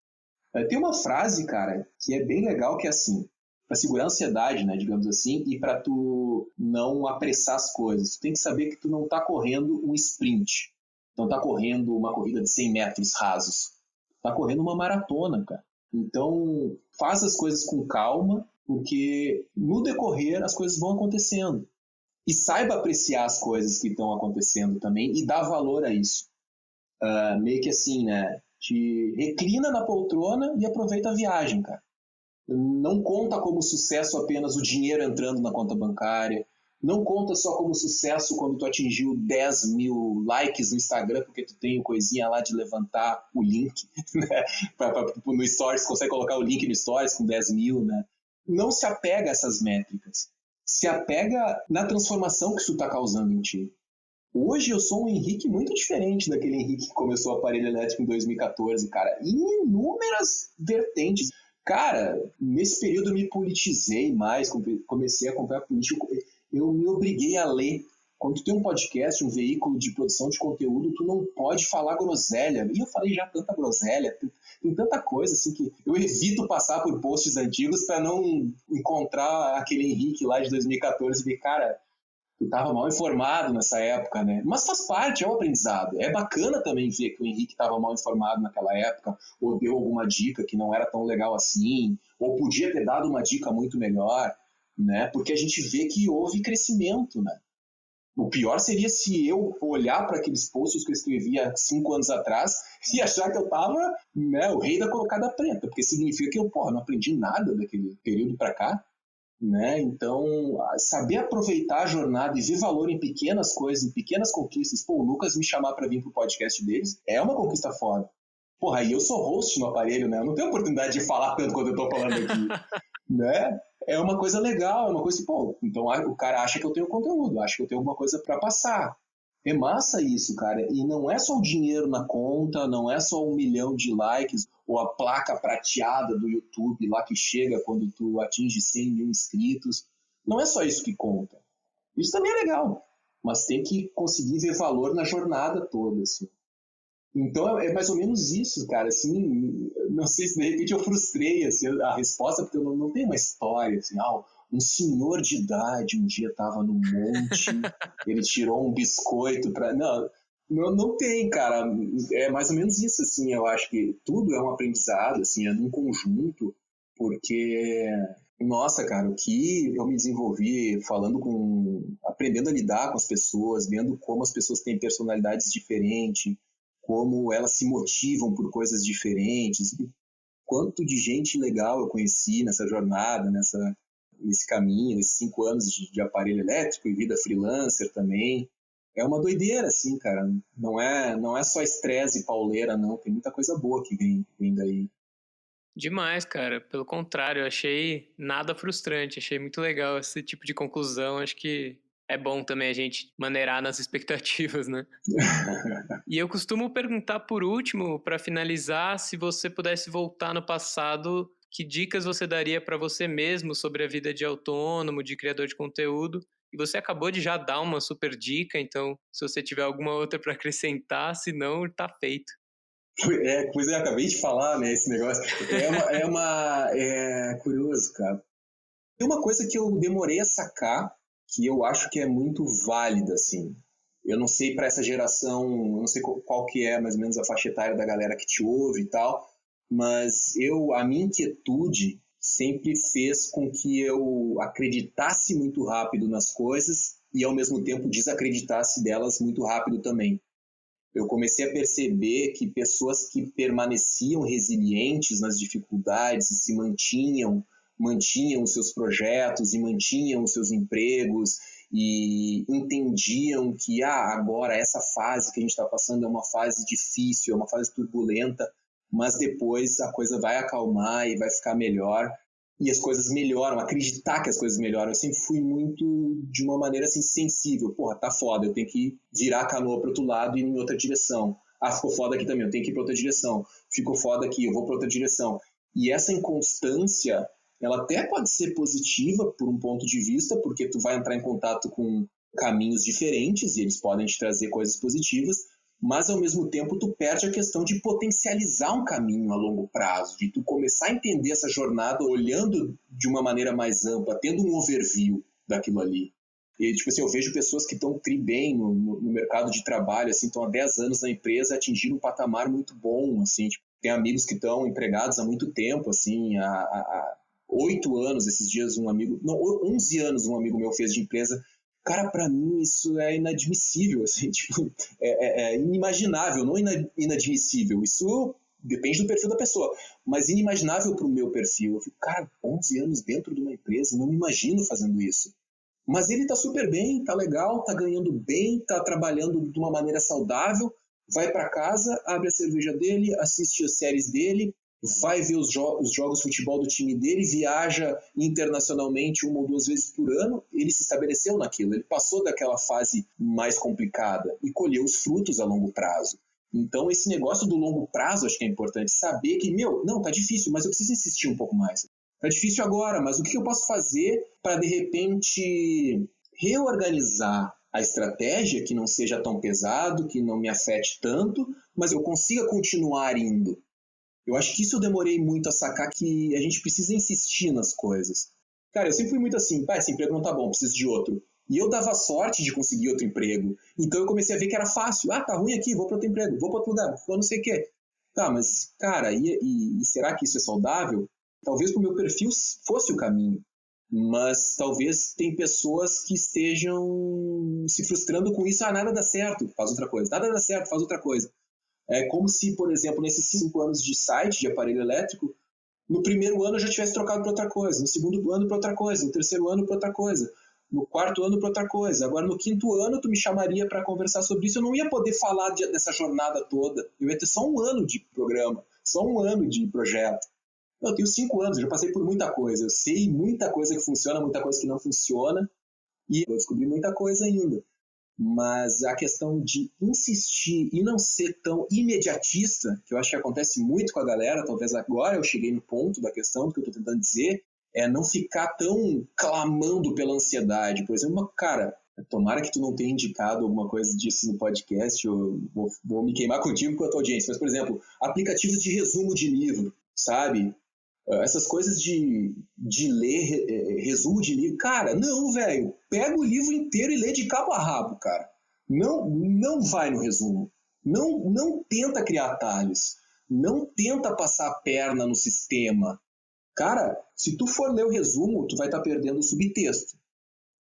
Tem uma frase, cara, que é bem legal, que é assim: para segurar a ansiedade, né, digamos assim, e para tu não apressar as coisas. Tu tem que saber que tu não tá correndo um sprint, não tá correndo uma corrida de 100 metros rasos, tá correndo uma maratona, cara. Então, faz as coisas com calma, porque no decorrer as coisas vão acontecendo. E saiba apreciar as coisas que estão acontecendo também e dar valor a isso. Meio que assim, né, te reclina na poltrona e aproveita a viagem, cara. Não conta como sucesso apenas o dinheiro entrando na conta bancária. Não conta só como sucesso quando tu atingiu 10 mil likes no Instagram, porque tu tem coisinha lá de levantar o link, né? No Stories, consegue colocar o link no Stories com 10 mil, né? Não se apega a essas métricas. Se apega na transformação que isso está causando em ti. Hoje eu sou um Henrique muito diferente daquele Henrique que começou o aparelho elétrico em 2014, cara. Em inúmeras vertentes. Cara, nesse período eu me politizei mais, comecei a acompanhar política, eu me obriguei a ler. Quando tu tem um podcast, um veículo de produção de conteúdo, tu não pode falar groselha. E eu falei já tanta groselha, tem tanta coisa assim que eu evito passar por posts antigos para não encontrar aquele Henrique lá de 2014 e ver, cara, tu tava mal informado nessa época, né? Mas faz parte, é um aprendizado. É bacana também ver que o Henrique estava mal informado naquela época, ou deu alguma dica que não era tão legal assim, ou podia ter dado uma dica muito melhor, né? Porque a gente vê que houve crescimento, né? O pior seria se eu olhar para aqueles posts que eu escrevia 5 anos atrás e achar que eu estava, né, o rei da colocada preta, porque significa que eu não aprendi nada daquele período para cá, né? Então, saber aproveitar a jornada e ver valor em pequenas coisas, em pequenas conquistas. Pô, o Lucas me chamar para vir pro podcast deles é uma conquista foda. Porra, e eu sou host no aparelho, né? Eu não tenho oportunidade de falar tanto quanto eu tô falando aqui, né? É uma coisa legal, é uma coisa assim, pô, então o cara acha que eu tenho conteúdo, acha que eu tenho alguma coisa para passar. É massa isso, cara. E não é só o dinheiro na conta, não é só 1 milhão de likes ou a placa prateada do YouTube lá que chega quando tu atinge 100 mil inscritos. Não é só isso que conta. Isso também é legal, mas tem que conseguir ver valor na jornada toda, assim. Então é mais ou menos isso, cara, assim, não sei se de repente eu frustrei assim, a resposta, porque eu não tenho uma história, assim, um senhor de idade um dia estava no monte, ele tirou um biscoito para... Não tem, cara, é mais ou menos isso, assim, eu acho que tudo é um aprendizado, assim, é num conjunto, porque... Nossa, cara, o que eu me desenvolvi aprendendo a lidar com as pessoas, vendo como as pessoas têm personalidades diferentes, como elas se motivam por coisas diferentes, quanto de gente legal eu conheci nessa jornada, nesse caminho, esses 5 anos de aparelho elétrico e vida freelancer também. É uma doideira, assim, cara. Não é só estresse e pauleira, não. Tem muita coisa boa que vem daí. Demais, cara. Pelo contrário, eu achei nada frustrante. Achei muito legal esse tipo de conclusão. Acho que é bom também a gente maneirar nas expectativas, né? E eu costumo perguntar por último, para finalizar, se você pudesse voltar no passado, que dicas você daria para você mesmo sobre a vida de autônomo, de criador de conteúdo? E você acabou de já dar uma super dica, então se você tiver alguma outra para acrescentar, se não, tá feito. Pois é, eu acabei de falar, né, esse negócio. É curioso, cara. Tem uma coisa que eu demorei a sacar, que eu acho que é muito válida, assim. Eu não sei para essa geração, eu não sei qual que é mais ou menos a faixa etária da galera que te ouve e tal, mas a minha inquietude sempre fez com que eu acreditasse muito rápido nas coisas e ao mesmo tempo desacreditasse delas muito rápido também. Eu comecei a perceber que pessoas que permaneciam resilientes nas dificuldades e se mantinham os seus projetos e mantinham os seus empregos e entendiam que agora essa fase que a gente está passando é uma fase difícil, é uma fase turbulenta, mas depois a coisa vai acalmar e vai ficar melhor e as coisas melhoram, acreditar que as coisas melhoram. Eu sempre fui muito de uma maneira assim sensível, tá foda, eu tenho que virar a canoa para outro lado e ir em outra direção. Ficou foda aqui também, eu tenho que ir para outra direção. Ficou foda aqui, eu vou para outra direção. E essa inconstância, ela até pode ser positiva por um ponto de vista, porque tu vai entrar em contato com caminhos diferentes e eles podem te trazer coisas positivas, mas ao mesmo tempo tu perde a questão de potencializar um caminho a longo prazo, de tu começar a entender essa jornada olhando de uma maneira mais ampla, tendo um overview daquilo ali. E, tipo assim, eu vejo pessoas que estão bem no mercado de trabalho, assim, estão há 10 anos na empresa, atingiram um patamar muito bom, assim, tipo, tem amigos que estão empregados há muito tempo, assim, há 8 anos, esses dias 11 anos um amigo meu fez de empresa. Cara, para mim isso é inadmissível, assim, tipo, é inimaginável, não inadmissível. Isso depende do perfil da pessoa, mas inimaginável para o meu perfil. Eu fico, cara, 11 anos dentro de uma empresa, não me imagino fazendo isso. Mas ele tá super bem, tá legal, tá ganhando bem, tá trabalhando de uma maneira saudável, vai para casa, abre a cerveja dele, assiste as séries dele, vai ver os jogos de futebol do time dele, viaja internacionalmente 1 ou 2 vezes por ano. Ele se estabeleceu naquilo, ele passou daquela fase mais complicada e colheu os frutos a longo prazo. Então, esse negócio do longo prazo, acho que é importante saber que, não, tá difícil, mas eu preciso insistir um pouco mais. Tá difícil agora, mas o que eu posso fazer para, de repente, reorganizar a estratégia que não seja tão pesado, que não me afete tanto, mas eu consiga continuar indo. Eu acho que isso eu demorei muito a sacar, que a gente precisa insistir nas coisas. Cara, eu sempre fui muito assim, esse emprego não tá bom, preciso de outro. E eu dava sorte de conseguir outro emprego. Então eu comecei a ver que era fácil. Tá ruim aqui, vou para outro emprego, vou para outro lugar, vou não sei o quê. Tá, mas, cara, e será que isso é saudável? Talvez pro meu perfil fosse o caminho. Mas talvez tem pessoas que estejam se frustrando com isso. Nada dá certo, faz outra coisa. Nada dá certo, faz outra coisa. É como se, por exemplo, nesses 5 anos de site, de aparelho elétrico, no primeiro ano eu já tivesse trocado para outra coisa, no segundo ano para outra coisa, no terceiro ano para outra coisa, no quarto ano para outra coisa. Agora, no quinto ano, tu me chamaria para conversar sobre isso, eu não ia poder falar dessa jornada toda. Eu ia ter só 1 ano de programa, só 1 ano de projeto. Eu tenho 5 anos, eu já passei por muita coisa. Eu sei muita coisa que funciona, muita coisa que não funciona, e eu descobri muita coisa ainda. Mas a questão de insistir e não ser tão imediatista, que eu acho que acontece muito com a galera, talvez agora eu cheguei no ponto da questão do que eu estou tentando dizer, é não ficar tão clamando pela ansiedade. Por exemplo, cara, tomara que tu não tenha indicado alguma coisa disso no podcast, eu vou me queimar contigo com a tua audiência, mas, por exemplo, aplicativos de resumo de livro, sabe? Essas coisas de ler resumo de livro. Cara, não, velho. Pega o livro inteiro e lê de cabo a rabo, cara. Não vai no resumo. Não tenta criar atalhos. Não tenta passar a perna no sistema. Cara, se tu for ler o resumo, tu vai estar perdendo o subtexto.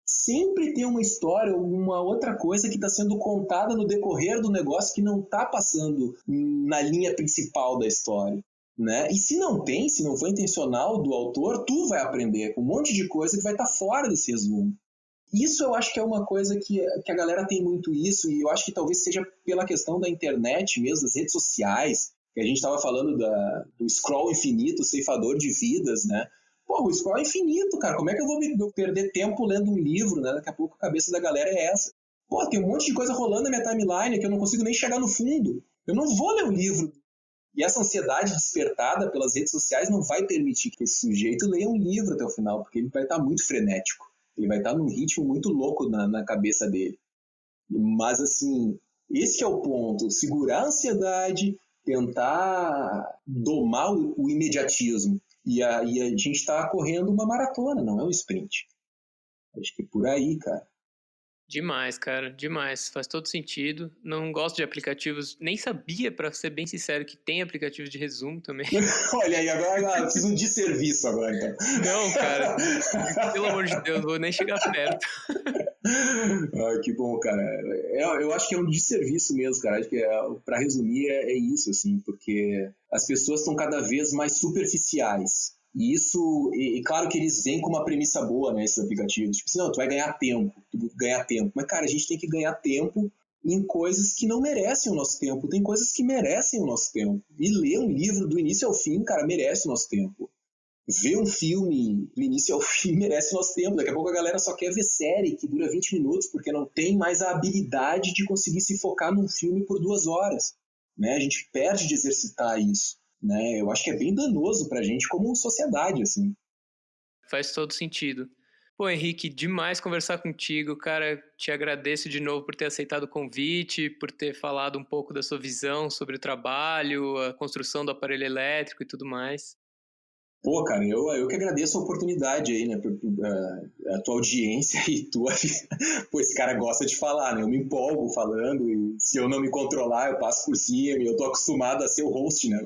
Sempre tem uma história, alguma outra coisa que está sendo contada no decorrer do negócio que não está passando na linha principal da história. Né? E se não for intencional do autor, tu vai aprender com um monte de coisa que vai estar fora desse resumo. Isso eu acho que é uma coisa que a galera tem muito isso, e eu acho que talvez seja pela questão da internet mesmo, das redes sociais, que a gente estava falando do scroll infinito, ceifador de vidas, né? O scroll é infinito, cara, como é que eu vou perder tempo lendo um livro, né? Daqui a pouco a cabeça da galera é essa. Tem um monte de coisa rolando na minha timeline que eu não consigo nem chegar no fundo. Eu não vou ler um livro. E essa ansiedade despertada pelas redes sociais não vai permitir que esse sujeito leia um livro até o final, porque ele vai estar muito frenético. Ele vai estar num ritmo muito louco na cabeça dele. Mas, assim, esse que é o ponto. Segurar a ansiedade, tentar domar o imediatismo. E a gente está correndo uma maratona, não é um sprint. Acho que é por aí, cara. Demais, cara, demais. Faz todo sentido. Não gosto de aplicativos, nem sabia, pra ser bem sincero, que tem aplicativos de resumo também. Olha aí, agora eu fiz um desserviço agora, então. Não, cara, pelo amor de Deus, vou nem chegar perto. Que bom, cara. Eu acho que é um desserviço mesmo, cara. Acho que, pra resumir, é isso, assim, porque as pessoas estão cada vez mais superficiais. E isso, claro que eles vêm com uma premissa boa, né, esses aplicativos. Tipo assim, não, tu vai ganhar tempo. Mas, cara, a gente tem que ganhar tempo em coisas que não merecem o nosso tempo. Tem coisas que merecem o nosso tempo. E ler um livro do início ao fim, cara, merece o nosso tempo. Ver um filme do início ao fim merece o nosso tempo. Daqui a pouco a galera só quer ver série que dura 20 minutos, porque não tem mais a habilidade de conseguir se focar num filme por 2 horas. Né? A gente perde de exercitar isso. Né? Eu acho que é bem danoso pra gente como sociedade, assim. Faz todo sentido. Pô, Henrique, demais conversar contigo, cara. Te agradeço de novo por ter aceitado o convite, por ter falado um pouco da sua visão sobre o trabalho, a construção do aparelho elétrico e tudo mais. Pô, cara, eu que agradeço a oportunidade aí, né, a tua audiência e tua... Pô, esse cara gosta de falar, né, eu me empolgo falando e se eu não me controlar, eu passo por cima e eu tô acostumado a ser o host, né,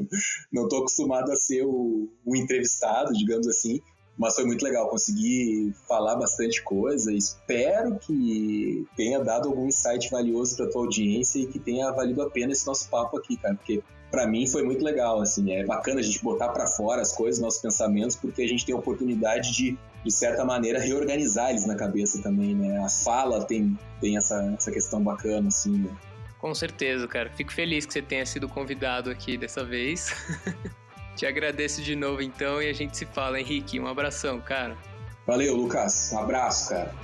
não tô acostumado a ser o entrevistado, digamos assim, mas foi muito legal, consegui falar bastante coisa, espero que tenha dado algum insight valioso pra tua audiência e que tenha valido a pena esse nosso papo aqui, cara, porque... Pra mim foi muito legal, assim, é bacana a gente botar pra fora as coisas, nossos pensamentos, porque a gente tem a oportunidade de certa maneira, reorganizar eles na cabeça também, né? A fala tem essa questão bacana, assim, né? Com certeza, cara. Fico feliz que você tenha sido convidado aqui dessa vez. Te agradeço de novo, então, e a gente se fala, Henrique. Um abração, cara. Valeu, Lucas. Um abraço, cara.